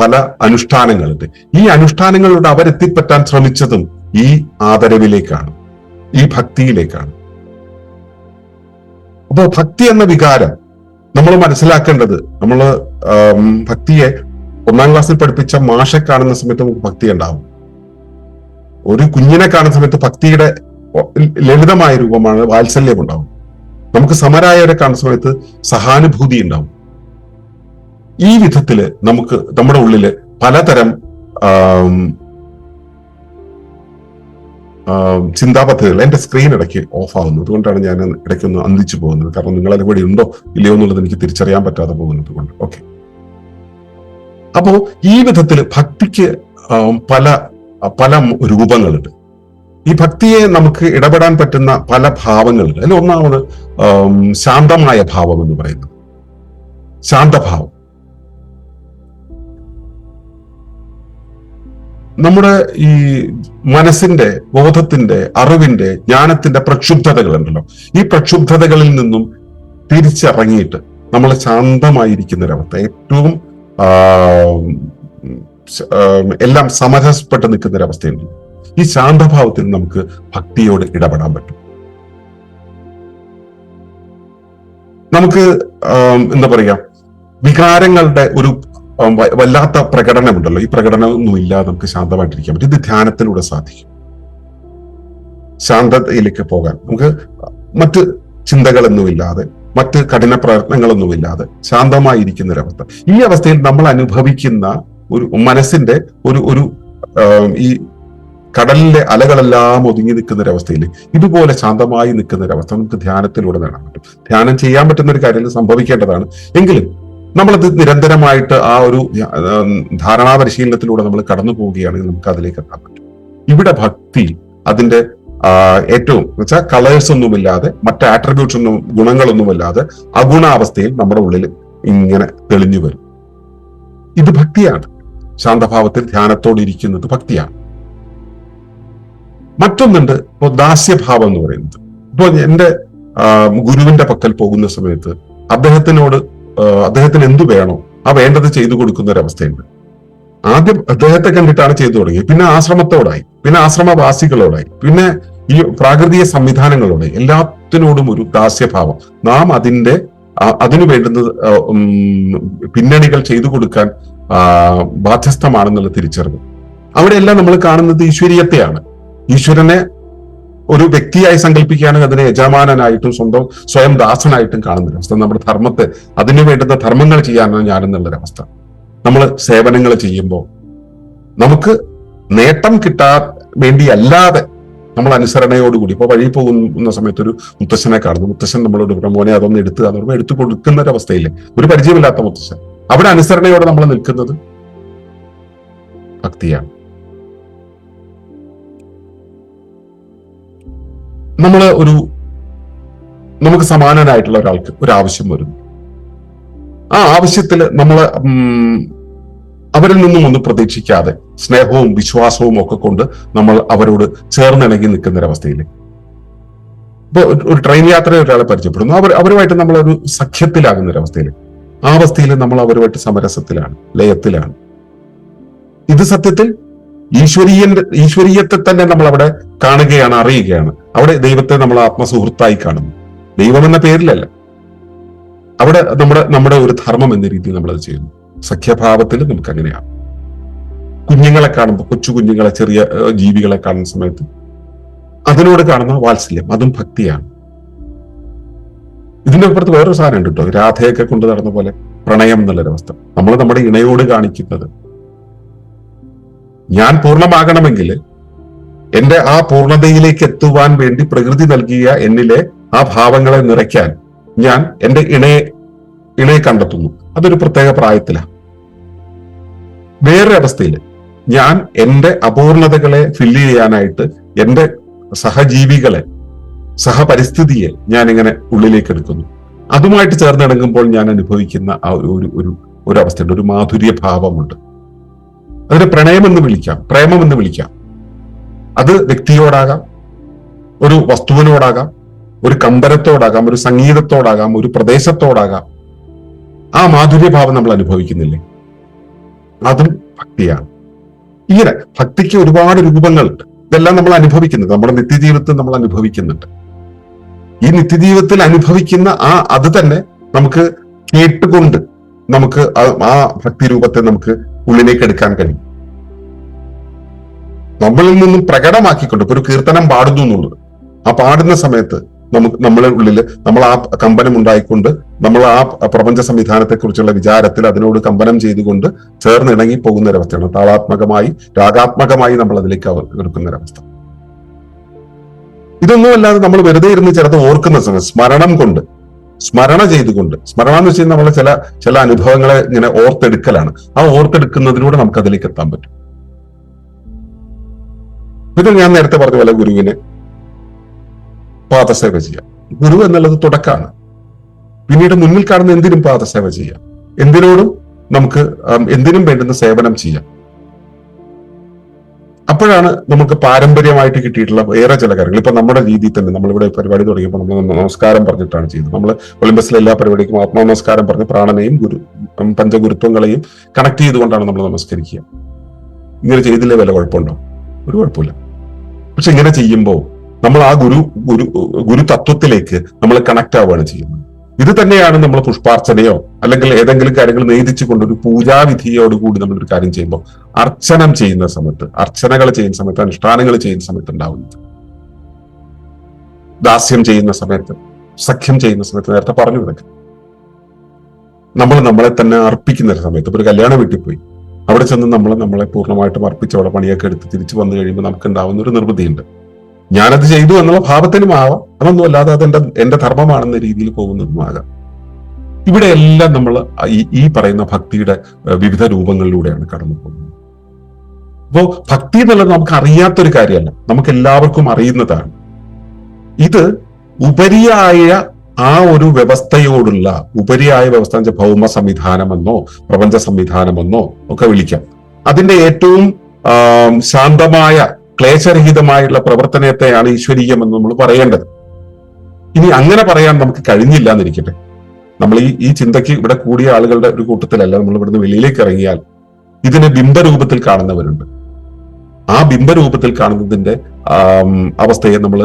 പല അനുഷ്ഠാനങ്ങളുണ്ട്. ഈ അനുഷ്ഠാനങ്ങളിലൂടെ അവരെത്തിപ്പറ്റാൻ ശ്രമിച്ചതും ഈ ആദരവിലേക്കാണ്, ഈ ഭക്തിയിലേക്കാണ്. അപ്പൊ ഭക്തി എന്ന വികാരം നമ്മൾ മനസ്സിലാക്കേണ്ടത്, നമ്മൾ ഭക്തിയെ 1ാം ക്ലാസ്സിൽ പഠിപ്പിച്ച മാഷെ കാണുന്ന സമയത്ത് നമുക്ക് ഭക്തി ഉണ്ടാവും. ഒരു കുഞ്ഞിനെ കാണുന്ന സമയത്ത് ഭക്തിയുടെ ലളിതമായ രൂപമാണ് വാത്സല്യം ഉണ്ടാവും. നമുക്ക് സമരായവരെ കാണുന്ന സമയത്ത് സഹാനുഭൂതി ഉണ്ടാവും. ഈ വിധത്തില് നമുക്ക് നമ്മുടെ ഉള്ളില് പലതരം ചിന്താപദ്ധതികൾ. എന്റെ സ്ക്രീൻ ഇടയ്ക്ക് ഓഫ് ആവുന്നു, അതുകൊണ്ടാണ് ഞാൻ ഇടയ്ക്കൊന്ന് അന്തിച്ചു പോകുന്നത്. കാരണം നിങ്ങൾ അതുകൂടി ഉണ്ടോ ഇല്ലയോ എന്നുള്ളത് എനിക്ക് തിരിച്ചറിയാൻ പറ്റാതെ പോകുന്നത് കൊണ്ട്. ഓക്കെ, അപ്പോ ഈ വിധത്തില് ഭക്തിക്ക് പല പല രൂപങ്ങളുണ്ട്. ഈ ഭക്തിയെ നമുക്ക് ഇടപെടാൻ പറ്റുന്ന പല ഭാവങ്ങളുണ്ട്. അതിൽ ഒന്നാമത് ശാന്തമായ ഭാവം എന്ന് പറയുന്നത്. ശാന്തഭാവം നമ്മുടെ ഈ മനസ്സിന്റെ, ബോധത്തിന്റെ, അറിവിന്റെ, ജ്ഞാനത്തിന്റെ പ്രക്ഷുബ്ധതകൾ ഉണ്ടല്ലോ, ഈ പ്രക്ഷുബ്ധതകളിൽ നിന്നും തിരിച്ചിറങ്ങിയിട്ട് നമ്മൾ ശാന്തമായിരിക്കുന്ന ഒരവസ്ഥ, ഏറ്റവും എല്ലാം സമരസപ്പെട്ട് നിൽക്കുന്ന ഒരവസ്ഥയുണ്ട്. ഈ ശാന്തഭാവത്തിൽ നമുക്ക് ഭക്തിയോട് ഇടപെടാൻ പറ്റും. നമുക്ക് എന്താ പറയാ, വികാരങ്ങളുടെ ഒരു വല്ലാത്ത പ്രകടനമുണ്ടല്ലോ, ഈ പ്രകടനമൊന്നും ഇല്ലാതെ നമുക്ക് ശാന്തമായിട്ടിരിക്കാൻ പറ്റും. ഇത് ധ്യാനത്തിലൂടെ സാധിക്കും. ശാന്തതയിലേക്ക് പോകാൻ നമുക്ക് മറ്റ് ചിന്തകളൊന്നുമില്ലാതെ മറ്റ് കഠിന പ്രയത്നങ്ങളൊന്നുമില്ലാതെ ശാന്തമായിരിക്കുന്ന ഒരവസ്ഥ. ഈ അവസ്ഥയിൽ നമ്മൾ അനുഭവിക്കുന്ന ഒരു മനസ്സിന്റെ ഒരു ഈ കടലിലെ അലകളെല്ലാം ഒതുങ്ങി നിൽക്കുന്ന ഒരവസ്ഥയിൽ ഇതുപോലെ ശാന്തമായി നിൽക്കുന്ന ഒരവസ്ഥ നമുക്ക് ധ്യാനത്തിലൂടെ നേടാൻ പറ്റും. ധ്യാനം ചെയ്യാൻ പറ്റുന്ന ഒരു കാര്യം സംഭവിക്കേണ്ടതാണ്. എങ്കിലും നമ്മളത് നിരന്തരമായിട്ട് ആ ഒരു ധാരണാ പരിശീലനത്തിലൂടെ നമ്മൾ കടന്നു പോവുകയാണെങ്കിൽ നമുക്ക് അതിലേക്ക് എത്താൻ പറ്റും. ഇവിടെ ഭക്തി അതിന്റെ ഏറ്റവും വെച്ചാൽ കളേഴ്സ് ഒന്നുമില്ലാതെ മറ്റ് ആട്രിബ്യൂട്ട്സ് ഒന്നും ഗുണങ്ങളൊന്നുമില്ലാതെ അഗുണാവസ്ഥയിൽ നമ്മുടെ ഉള്ളിൽ ഇങ്ങനെ തെളിഞ്ഞു വരും. ഇത് ഭക്തിയാണ്. ശാന്തഭാവത്തിൽ ധ്യാനത്തോടെ ഇരിക്കുന്നത് ഭക്തിയാണ്. മറ്റൊന്നുണ്ട് ഇപ്പോ ദാസ്യഭാവം എന്ന് പറയുന്നത്. ഇപ്പോ എന്റെ ഗുരുവിന്റെ പക്കൽ പോകുന്ന സമയത്ത് അദ്ദേഹത്തിന് എന്തു വേണോ ആ വേണ്ടത് ചെയ്തു കൊടുക്കുന്ന ഒരവസ്ഥയുണ്ട്. ആദ്യം അദ്ദേഹത്തെ കണ്ടിട്ടാണ് ചെയ്തു തുടങ്ങിയത്, പിന്നെ ആശ്രമത്തോടായി, പിന്നെ ആശ്രമവാസികളോടായി, പിന്നെ ഈ പ്രാകൃതിക സംവിധാനങ്ങളോടായി, എല്ലാത്തിനോടും ഒരു ദാസ്യഭാവം. നാം അതിനു വേണ്ടുന്നത് പിന്നണികൾ ചെയ്തു കൊടുക്കാൻ ബാധ്യസ്ഥമാണെന്നുള്ള തിരിച്ചറിവ്. അവിടെയെല്ലാം നമ്മൾ കാണുന്നത് ഈശ്വരീയത്തെയാണ്. ഈശ്വരനെ ഒരു വ്യക്തിയായി സങ്കല്പിക്കുകയാണെങ്കിൽ അതിനെ യജമാനനായിട്ടും സ്വയം ദാസനായിട്ടും കാണുന്നൊരവസ്ഥ. നമ്മുടെ ധർമ്മത്തെ, അതിനു വേണ്ടുന്ന ധർമ്മങ്ങൾ ചെയ്യാനാണ് ഞാനെന്നുള്ളൊരവസ്ഥ. നമ്മൾ സേവനങ്ങൾ ചെയ്യുമ്പോൾ നമുക്ക് നേട്ടം കിട്ടാൻ വേണ്ടിയല്ലാതെ നമ്മൾ അനുസരണയോടുകൂടി, ഇപ്പൊ വഴി പോകുന്ന സമയത്ത് ഒരു മുത്തശ്ശനെ കാണുന്നു, മുത്തശ്ശൻ നമ്മളോട് മോനെ അതൊന്ന് എടുത്തു കൊടുക്കുന്ന ഒരവസ്ഥയില്ലേ, ഒരു പരിചയമില്ലാത്ത മുത്തശ്ശൻ, അവിടെ അനുസരണയോടെ നമ്മൾ നിൽക്കുന്നത് ഭക്തിയാണ്. നമുക്ക് സമാനനായിട്ടുള്ള ഒരാൾക്ക് ഒരു ആവശ്യം വരുന്നു. ആ ആവശ്യത്തിൽ നമ്മൾ അവരിൽ നിന്നും ഒന്നും പ്രതീക്ഷിക്കാതെ സ്നേഹവും വിശ്വാസവും ഒക്കെ കൊണ്ട് നമ്മൾ അവരോട് ചേർന്നിണങ്ങി നിൽക്കുന്ന ഒരവസ്ഥയിൽ, ഇപ്പൊ ഒരു ട്രെയിൻ യാത്രയിൽ ഒരാളെ പരിചയപ്പെടുന്നു, അവരുമായിട്ട് നമ്മൾ ഒരു സഖ്യത്തിലാകുന്ന ഒരവസ്ഥയിൽ, ആ അവസ്ഥയിൽ നമ്മൾ അവരുമായിട്ട് സമരസത്തിലാണ്, ലയത്തിലാണ്. ഇത് സത്യത്തിൽ ഈശ്വരീയത്തെ തന്നെ നമ്മൾ അവിടെ കാണുകയാണ്, അറിയുകയാണ്. അവിടെ ദൈവത്തെ നമ്മൾ ആത്മസുഹൃത്തായി കാണുന്നു. ദൈവം എന്ന പേരിലല്ല, അവിടെ നമ്മുടെ ഒരു ധർമ്മം എന്ന രീതിയിൽ നമ്മളത് ചെയ്യുന്നു. സഖ്യഭാവത്തിൽ നമുക്ക് അങ്ങനെയാണ്. കുഞ്ഞുങ്ങളെ കാണുമ്പോൾ, കൊച്ചു കുഞ്ഞുങ്ങളെ, ചെറിയ ജീവികളെ കാണുന്ന സമയത്ത് അതിനോട് കാണുന്ന വാത്സല്യം, അതും ഭക്തിയാണ്. ഇതിന്റെ അപ്പുറത്ത് വേറൊരു സാധനം ഉണ്ട് കേട്ടോ, രാധയൊക്കെ കൊണ്ട് നടന്ന പോലെ പ്രണയം എന്നുള്ളൊരവസ്ഥ. നമ്മൾ നമ്മുടെ ഇണയോട് കാണിക്കുന്നത്, ഞാൻ പൂർണ്ണമാകണമെങ്കിൽ എന്റെ ആ പൂർണ്ണതയിലേക്ക് എത്തുവാൻ വേണ്ടി പ്രകൃതി നൽകിയ എന്നിലെ ആ ഭാവങ്ങളെ നിറയ്ക്കാൻ ഞാൻ എന്റെ ഇണയെ കണ്ടെത്തുന്നു. അതൊരു പ്രത്യേക പ്രായത്തിലാണ്. വേറൊരു അവസ്ഥയിൽ ഞാൻ എന്റെ അപൂർണതകളെ ഫില്ല് ചെയ്യാനായിട്ട് എന്റെ സഹജീവികളെ, സഹപരിസ്ഥിതിയെ ഞാൻ ഇങ്ങനെ ഉള്ളിലേക്ക് എടുക്കുന്നു. അതുമായിട്ട് ചേർന്നിണങ്ങുമ്പോൾ ഞാൻ അനുഭവിക്കുന്ന ആ ഒരു അവസ്ഥയുണ്ട്, ഒരു മാധുര്യ ഭാവമുണ്ട്. അതിന് പ്രണയമെന്ന് വിളിക്കാം, പ്രേമമെന്ന് വിളിക്കാം. അത് വ്യക്തിയോടാകാം, ഒരു വസ്തുവിനോടാകാം, ഒരു കമ്പനത്തോടാകാം, ഒരു സംഗീതത്തോടാകാം, ഒരു പ്രദേശത്തോടാകാം. ആ മാധുര്യഭാവം നമ്മൾ അനുഭവിക്കുന്നില്ലേ, അതും ഭക്തിയാണ്. ഇങ്ങനെ ഭക്തിക്ക് ഒരുപാട് രൂപങ്ങളുണ്ട്. ഇതെല്ലാം നമ്മൾ അനുഭവിക്കുന്നുണ്ട്, നമ്മുടെ നിത്യജീവിതത്തിൽ നമ്മൾ അനുഭവിക്കുന്നുണ്ട്. ഈ നിത്യജീവിതത്തിൽ അനുഭവിക്കുന്ന അത് തന്നെ നമുക്ക് കേട്ടുകൊണ്ട് നമുക്ക് ആ ഭക്തി രൂപത്തെ നമുക്ക് ഉള്ളിലേക്ക് എടുക്കാൻ കഴിയും. നമ്മളിൽ നിന്നും പ്രകടമാക്കിക്കൊണ്ട്, ഇപ്പൊ ഒരു കീർത്തനം പാടുന്നു എന്നുള്ളത്, ആ പാടുന്ന സമയത്ത് നമ്മളെ ഉള്ളിൽ നമ്മൾ ആ കമ്പനം ഉണ്ടായിക്കൊണ്ട് നമ്മൾ ആ പ്രപഞ്ച സംവിധാനത്തെ കുറിച്ചുള്ള വിചാരത്തിൽ അതിനോട് കമ്പനം ചെയ്തുകൊണ്ട് ചേർന്നിണങ്ങി പോകുന്ന ഒരവസ്ഥയാണ്. താളാത്മകമായി, രാഗാത്മകമായി നമ്മൾ അതിലേക്ക് എടുക്കുന്ന ഒരവസ്ഥ. ഇതൊന്നുമല്ലാതെ നമ്മൾ വെറുതെ ഇരുന്ന് ചിലത് ഓർക്കുന്ന സമയം സ്മരണ ചെയ്തുകൊണ്ട്, സ്മരണ എന്ന് വെച്ചാൽ നമ്മളെ ചില അനുഭവങ്ങളെ ഇങ്ങനെ ഓർത്തെടുക്കലാണ്. ആ ഓർത്തെടുക്കുന്നതിലൂടെ നമുക്ക് അതിലേക്ക് എത്താൻ പറ്റും. ഇത് ഞാൻ നേരത്തെ പറഞ്ഞ പോലെ ഗുരുവിനെ പാദസേവ ചെയ്യാം. ഗുരു എന്നുള്ളത് തുടക്കമാണ്. പിന്നീട് മുന്നിൽ കാണുന്ന എന്തിനും പാദസേവ ചെയ്യാം. എന്തിനും വേണ്ടുന്ന സേവനം ചെയ്യാം. അപ്പോഴാണ് നമുക്ക് പാരമ്പര്യമായിട്ട് കിട്ടിയിട്ടുള്ള വേറെ ചില കാര്യങ്ങൾ. ഇപ്പൊ നമ്മുടെ രീതിയിൽ തന്നെ നമ്മളിവിടെ പരിപാടി തുടങ്ങിയപ്പോൾ നമ്മൾ നമസ്കാരം പറഞ്ഞിട്ടാണ് ചെയ്യുന്നത്. നമ്മൾ ഒളിമ്പസിലെ എല്ലാ പരിപാടിക്കും ആത്മനമസ്കാരം പറഞ്ഞ് പ്രാണനെയും പഞ്ചഗുരുത്വങ്ങളെയും കണക്ട് ചെയ്തുകൊണ്ടാണ് നമ്മൾ നമസ്കരിക്കുക. ഇങ്ങനെ ചെയ്തില്ലേ വല്ല കുഴപ്പമുണ്ടോ? ഒരു കുഴപ്പമില്ല. പക്ഷെ ഇങ്ങനെ ചെയ്യുമ്പോൾ നമ്മൾ ആ ഗുരു തത്വത്തിലേക്ക് നമ്മൾ കണക്ട് ആവുകയാണ് ചെയ്യുന്നത്. ഇത് തന്നെയാണ് നമ്മൾ പുഷ്പാർച്ചനയോ അല്ലെങ്കിൽ ഏതെങ്കിലും കാര്യങ്ങൾ നെയ്തിച്ചുകൊണ്ട് ഒരു പൂജാവിധിയോടുകൂടി നമ്മളൊരു കാര്യം ചെയ്യുമ്പോൾ, അർച്ചനം ചെയ്യുന്ന സമയത്ത്, അർച്ചനകൾ ചെയ്യുന്ന സമയത്ത്, അനുഷ്ഠാനങ്ങൾ ചെയ്യുന്ന സമയത്ത് ഉണ്ടാവുന്നത്. ദാസ്യം ചെയ്യുന്ന സമയത്ത് സഖ്യം ചെയ്യുന്ന സമയത്ത്, നേരത്തെ പറഞ്ഞു ഇതൊക്കെ, നമ്മൾ നമ്മളെ തന്നെ അർപ്പിക്കുന്ന ഒരു സമയത്ത്, ഇപ്പൊ ഒരു കല്യാണ വീട്ടിൽ പോയി അവിടെ ചെന്ന് നമ്മളെ പൂർണ്ണമായിട്ടും അർപ്പിച്ച് അവിടെ പണിയൊക്കെ എടുത്ത് തിരിച്ചു വന്നു കഴിയുമ്പോൾ നമുക്ക് ഉണ്ടാവുന്ന ഒരു നിർവൃതിയുണ്ട്. ഞാനത് ചെയ്തു എന്നുള്ള ഭാവത്തിനും ആവാം, അതൊന്നും അല്ലാതെ അത് എന്റെ ധർമ്മമാണെന്ന രീതിയിൽ പോകുന്നതും ആകാം. ഇവിടെ എല്ലാം നമ്മൾ ഈ പറയുന്ന ഭക്തിയുടെ വിവിധ രൂപങ്ങളിലൂടെയാണ് കടന്നു പോകുന്നത്. അപ്പോ ഭക്തി എന്നുള്ളത് നമുക്ക് അറിയാത്തൊരു കാര്യമല്ല, നമുക്ക് എല്ലാവർക്കും അറിയുന്നതാണ്. ഇത് ഉപരിയായ ആ ഒരു വ്യവസ്ഥയോടുള്ള, ഉപരിയായ വ്യവസ്ഥ എന്ന് വെച്ചാൽ ഭൗമ സംവിധാനമെന്നോ പ്രപഞ്ച സംവിധാനമെന്നോ ഒക്കെ വിളിക്കാം, അതിന്റെ ഏറ്റവും ശാന്തമായ ക്ലേശരഹിതമായുള്ള പ്രവർത്തനത്തെയാണ് ഈശ്വരീയം എന്ന് നമ്മൾ പറയേണ്ടത്. ഇനി അങ്ങനെ പറയാൻ നമുക്ക് കഴിഞ്ഞില്ല എന്നിരിക്കട്ടെ, നമ്മൾ ഈ ചിന്തയ്ക്ക് ഇവിടെ കൂടിയ ആളുകളുടെ ഒരു കൂട്ടത്തിലല്ല, നമ്മൾ ഇവിടുന്ന് വെളിയിലേക്ക് ഇറങ്ങിയാൽ ഇതിനെ ബിംബരൂപത്തിൽ കാണുന്നവരുണ്ട്. ആ ബിംബരൂപത്തിൽ കാണുന്നതിന്റെ അവസ്ഥയെ നമ്മൾ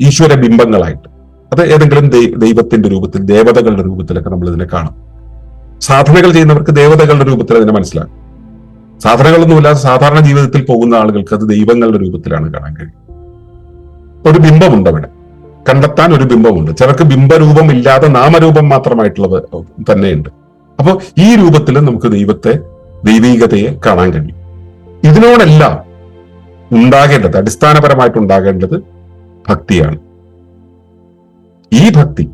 ഈശ്വര ബിംബങ്ങളായിട്ട്, അത് ഏതെങ്കിലും ദൈവത്തിന്റെ രൂപത്തിൽ, ദേവതകളുടെ രൂപത്തിലൊക്കെ നമ്മൾ ഇതിനെ കാണും. സാധനകൾ ചെയ്യുന്നവർക്ക് ദേവതകളുടെ രൂപത്തിൽ അതിനെ മനസ്സിലാക്കും. സാധനങ്ങളൊന്നുമില്ലാതെ സാധാരണ ജീവിതത്തിൽ പോകുന്ന ആളുകൾക്ക് അത് ദൈവങ്ങളുടെ രൂപത്തിലാണ് കാണാൻ കഴിയും. ഒരു ബിംബമുണ്ട് അവിടെ, കണ്ടെത്താൻ ഒരു ബിംബമുണ്ട്. ചിലർക്ക് ബിംബരൂപം ഇല്ലാതെ നാമരൂപം മാത്രമായിട്ടുള്ളത് തന്നെയുണ്ട്. അപ്പോൾ ഈ രൂപത്തിൽ നമുക്ക് ദൈവീകതയെ കാണാൻ കഴിയും. ഇതിനോടെല്ലാം ഉണ്ടാകേണ്ടത്, അടിസ്ഥാനപരമായിട്ട് ഉണ്ടാകേണ്ടത് ഭക്തിയാണ്. ഈ ഭക്തി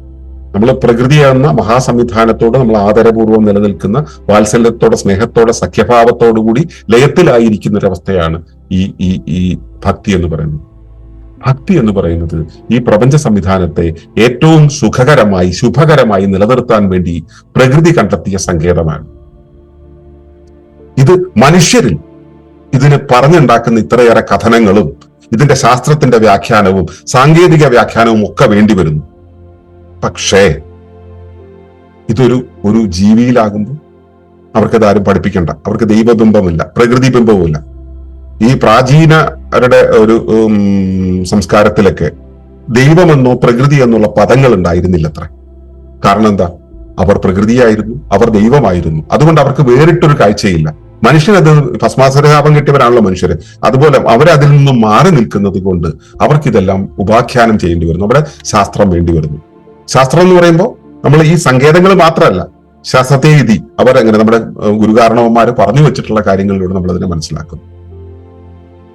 നമ്മൾ പ്രകൃതി എന്ന മഹാസംവിധാനത്തോട് നമ്മൾ ആദരപൂർവ്വം നിലനിൽക്കുന്ന വാത്സല്യത്തോടെ, സ്നേഹത്തോടെ, സഖ്യഭാവത്തോടു കൂടി ലയത്തിലായിരിക്കുന്ന ഒരവസ്ഥയാണ് ഈ ഭക്തി എന്ന് പറയുന്നത്. ഭക്തി എന്ന് പറയുന്നത് ഈ പ്രപഞ്ച സംവിധാനത്തെ ഏറ്റവും സുഖകരമായി, ശുഭകരമായി നിലനിർത്താൻ വേണ്ടി പ്രകൃതി കണ്ടെത്തിയ സങ്കേതമാണ്. ഇത് മനുഷ്യരിൽ ഇതിന് പറഞ്ഞുണ്ടാക്കുന്ന ഇത്രയേറെ കഥനങ്ങളും ഇതിന്റെ ശാസ്ത്രത്തിന്റെ വ്യാഖ്യാനവും സാങ്കേതിക വ്യാഖ്യാനവും ഒക്കെ വേണ്ടി വരുന്നു. പക്ഷേ ഇതൊരു ജീവിയിലാകുമ്പോൾ അവർക്കത് ആരും പഠിപ്പിക്കണ്ട. അവർക്ക് ദൈവബിംബമില്ല, പ്രകൃതി ബിംബവുമില്ല. ഈ പ്രാചീനരുടെ ഒരു സംസ്കാരത്തിലൊക്കെ ദൈവമെന്നോ പ്രകൃതി എന്നുള്ള പദങ്ങൾ ഉണ്ടായിരുന്നില്ലത്ര. കാരണം എന്താ? അവർ പ്രകൃതിയായിരുന്നു, അവർ ദൈവമായിരുന്നു. അതുകൊണ്ട് അവർക്ക് വേറിട്ടൊരു കാഴ്ചയില്ല. മനുഷ്യനത് ഭസ്മാസുരശാപം കിട്ടിയവരാണല്ലോ മനുഷ്യര്. അതുപോലെ അവരതിൽ നിന്നും മാറി നിൽക്കുന്നത് കൊണ്ട് അവർക്കിതെല്ലാം ഉപാഖ്യാനം ചെയ്യേണ്ടി വരുന്നു. അവിടെ ശാസ്ത്രം വേണ്ടി വരുന്നു. ശാസ്ത്രം എന്ന് പറയുമ്പോൾ നമ്മൾ ഈ സങ്കേതങ്ങൾ മാത്രമല്ല, ശാസ്ത്രത്തെ എഴുതി അവരെങ്ങനെ നമ്മുടെ ഗുരുകാരണവന്മാര് പറഞ്ഞു വെച്ചിട്ടുള്ള കാര്യങ്ങളിലൂടെ നമ്മൾ അതിനെ മനസ്സിലാക്കുന്നു.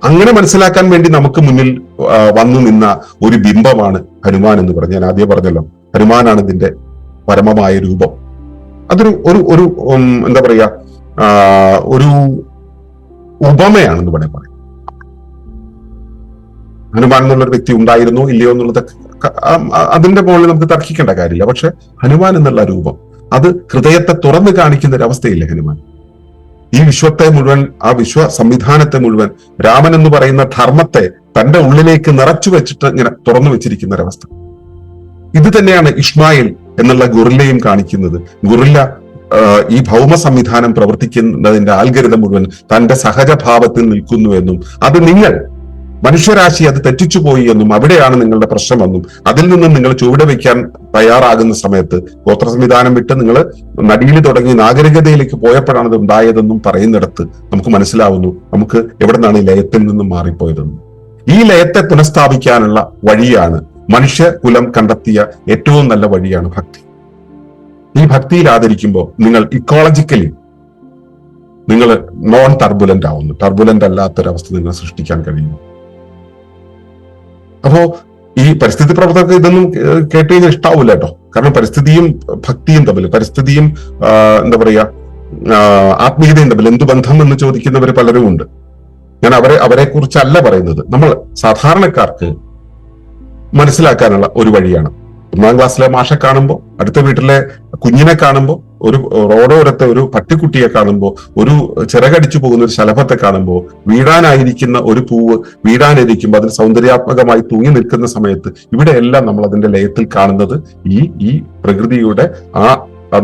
അങ്ങനെ മനസ്സിലാക്കാൻ വേണ്ടി നമുക്ക് മുന്നിൽ വന്നു നിന്ന ഒരു ബിംബമാണ് ഹനുമാൻ എന്ന് പറഞ്ഞ് ഞാൻ ആദ്യം പറഞ്ഞല്ലോ. ഹനുമാനാണ് ഇതിന്റെ പരമമായ രൂപം. അതൊരു ഒരു എന്താ പറയാ, ഒരു ഉപമയാണെന്ന് വേണേൽ പറയാം. ഹനുമാൻ എന്നുള്ളൊരു വ്യക്തി ഉണ്ടായിരുന്നോ ഇല്ലയോ എന്നുള്ളതൊക്കെ അതിന്റെ മുകളിൽ നമുക്ക് തർക്കിക്കേണ്ട കാര്യമില്ല. പക്ഷെ ഹനുമാൻ എന്നുള്ള രൂപം, അത് ഹൃദയത്തെ തുറന്നു കാണിക്കുന്ന ഒരു അവസ്ഥയില്ലേ ഹനുമാൻ? ഈ വിശ്വത്തെ മുഴുവൻ, ആ വിശ്വ സംവിധാനത്തെ മുഴുവൻ, രാമൻ എന്ന് പറയുന്ന ധർമ്മത്തെ തന്റെ ഉള്ളിലേക്ക് നിറച്ചു വെച്ചിട്ട് ഇങ്ങനെ തുറന്നു വെച്ചിരിക്കുന്ന ഒരവസ്ഥ. ഇത് തന്നെയാണ് ഇസ്മായിൽ എന്നുള്ള ഗൊറില്ലയും കാണിക്കുന്നത്. ഗൊറില്ല ഈ ഭൗമ സംവിധാനം പ്രവർത്തിക്കുന്നതിന്റെ ആൽഗരിതം മുഴുവൻ തന്റെ സഹജഭാവത്തിൽ നിൽക്കുന്നു എന്നും, അത് നിങ്ങൾ മനുഷ്യരാശി അത് തെറ്റിച്ചു പോയി എന്നും, അവിടെയാണ് നിങ്ങളുടെ പ്രശ്നമെന്നും, അതിൽ നിന്നും നിങ്ങൾ ചുവട് വയ്ക്കാൻ തയ്യാറാകുന്ന സമയത്ത് ഗോത്ര സംവിധാനം വിട്ട് നിങ്ങൾ നടിയിൽ തുടങ്ങി നാഗരികതയിലേക്ക് പോയപ്പോഴാണ് ഇത് ഉണ്ടായതെന്നും പറയുന്നിടത്ത് നമുക്ക് മനസ്സിലാവുന്നു നമുക്ക് എവിടെ നിന്നാണ് ഈ ലയത്തിൽ നിന്നും മാറിപ്പോയതെന്നും. ഈ ലയത്തെ പുനഃസ്ഥാപിക്കാനുള്ള വഴിയാണ്, മനുഷ്യകുലം കണ്ടെത്തിയ ഏറ്റവും നല്ല വഴിയാണ് ഭക്തി. ഈ ഭക്തിയിൽ ആദരിക്കുമ്പോൾ നിങ്ങൾ ഇക്കോളജിക്കലി നിങ്ങൾ നോൺ ടർബുലന്റ് ആവുന്നു. ടർബുലന്റ് അല്ലാത്തൊരവസ്ഥ നിങ്ങൾ സൃഷ്ടിക്കാൻ കഴിയുന്നു. അപ്പോ ഈ പരിസ്ഥിതി പ്രവർത്തകർക്ക് ഇതൊന്നും കേട്ട് കഴിഞ്ഞാൽ ഇഷ്ടാവൂല കേട്ടോ. കാരണം പരിസ്ഥിതിയും ഭക്തിയും തമ്മിൽ, പരിസ്ഥിതിയും എന്താ പറയാ ആത്മീയതയും തമ്മിൽ എന്ത് ബന്ധം എന്ന് ചോദിക്കുന്നവർ പലരും ഉണ്ട്. ഞാൻ അവരെ കുറിച്ചല്ല പറയുന്നത്. നമ്മൾ സാധാരണക്കാർക്ക് മനസ്സിലാക്കാനുള്ള ഒരു വഴിയാണ്. 1ാം ക്ലാസ്സിലെ മാഷെ കാണുമ്പോൾ, അടുത്ത വീട്ടിലെ കുഞ്ഞിനെ കാണുമ്പോൾ, ഒരു റോഡോരത്തെ ഒരു പട്ടിക്കുട്ടിയെ കാണുമ്പോൾ, ഒരു ചിറകടിച്ചു പോകുന്ന ഒരു ശലഭത്തെ കാണുമ്പോൾ, വീഴാനായിരിക്കുന്ന ഒരു പൂവ് വീഴാനിരിക്കുമ്പോൾ അതിൽ സൗന്ദര്യാത്മകമായി തൂങ്ങി നിൽക്കുന്ന സമയത്ത് ഇവിടെയെല്ലാം നമ്മൾ അതിന്റെ ലയത്തിൽ കാണുന്നത് ഈ പ്രകൃതിയുടെ ആ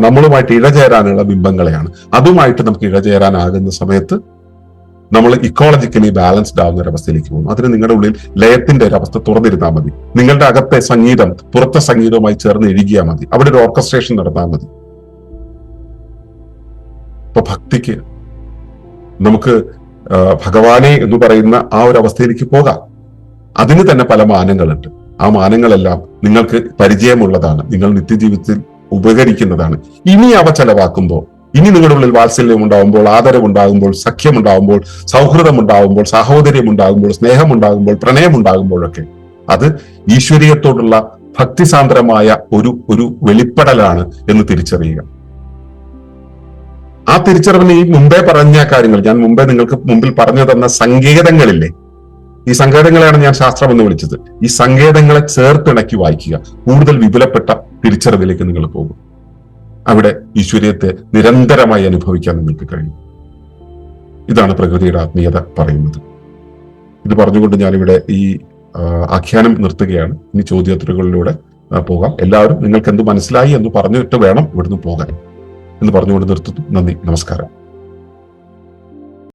നമ്മളുമായിട്ട് ഇഴചേരാനുള്ള ബിംബങ്ങളെയാണ്. അതുമായിട്ട് നമുക്ക് ഇഴചേരാനാകുന്ന സമയത്ത് നമ്മൾ ഇക്കോളജിക്കലി ബാലൻസ്ഡ് ആവുന്ന ഒരു അവസ്ഥയിലേക്ക് പോകും. അതിന് നിങ്ങളുടെ ഉള്ളിൽ ലയത്തിന്റെ ഒരു അവസ്ഥ തുറന്നിരുന്നാൽ മതി. നിങ്ങളുടെ അകത്തെ സംഗീതം പുറത്തെ സംഗീതവുമായി ചേർന്ന് ഇഴുകിയാൽ മതി. അവിടെ ഒരു ഓർക്കസ്ട്രേഷൻ നടന്നാൽ മതി. ഇപ്പൊ ഭക്തിക്ക് നമുക്ക് ഭഗവാനെ എന്ന് പറയുന്ന ആ ഒരു അവസ്ഥയിലേക്ക് പോകാം. അതിന് തന്നെ പല മാനങ്ങളുണ്ട്. ആ മാനങ്ങളെല്ലാം നിങ്ങൾക്ക് പരിചയമുള്ളതാണ്, നിങ്ങൾ നിത്യജീവിതത്തിൽ ഉപകരിക്കുന്നതാണ്. ഇനി അവ ചെലവാക്കുമ്പോൾ, ഇനി നിങ്ങളുടെ ഉള്ളിൽ വാത്സല്യം ഉണ്ടാകുമ്പോൾ, ആദരവുണ്ടാകുമ്പോൾ, സഖ്യമുണ്ടാകുമ്പോൾ, സൗഹൃദമുണ്ടാകുമ്പോൾ, സാഹോദര്യമുണ്ടാകുമ്പോൾ, സ്നേഹമുണ്ടാകുമ്പോൾ, പ്രണയമുണ്ടാകുമ്പോഴൊക്കെ അത് ഈശ്വരീയത്തോടുള്ള ഭക്തിസാന്ദ്രമായ ഒരു വെളിപ്പെടലാണ് എന്ന് തിരിച്ചറിയുക. ആ തിരിച്ചറിവിന് ഈ മുമ്പേ പറഞ്ഞ കാര്യങ്ങൾ, ഞാൻ മുമ്പേ നിങ്ങൾക്ക് മുമ്പിൽ പറഞ്ഞു തന്ന സങ്കേതങ്ങളില്ലേ, ഈ സങ്കേതങ്ങളെയാണ് ഞാൻ ശാസ്ത്രം എന്ന് വിളിച്ചത്. ഈ സങ്കേതങ്ങളെ ചേർത്തിണക്കി വായിക്കുക. കൂടുതൽ വിപുലപ്പെട്ട തിരിച്ചറിവിലേക്ക് നിങ്ങൾ പോകും. അവിടെ ഈശ്വരീയത്തെ നിരന്തരമായി അനുഭവിക്കാൻ നിങ്ങൾക്ക് കഴിയും. ഇതാണ് പ്രകൃതിയുടെ ആത്മീയത പറയുന്നത്. ഇത് പറഞ്ഞുകൊണ്ട് ഞാനിവിടെ ഈ ആഖ്യാനം നിർത്തുകയാണ്. ഇനി ചോദ്യോത്തരങ്ങളിലൂടെ പോകാം. എല്ലാവരും നിങ്ങൾക്ക് എന്ത് മനസ്സിലായി എന്ന് പറഞ്ഞിട്ട് വേണം ഇവിടുന്ന് പോകാൻ എന്ന് പറഞ്ഞുകൊണ്ട് നിർത്തുന്നു. നന്ദി, നമസ്കാരം.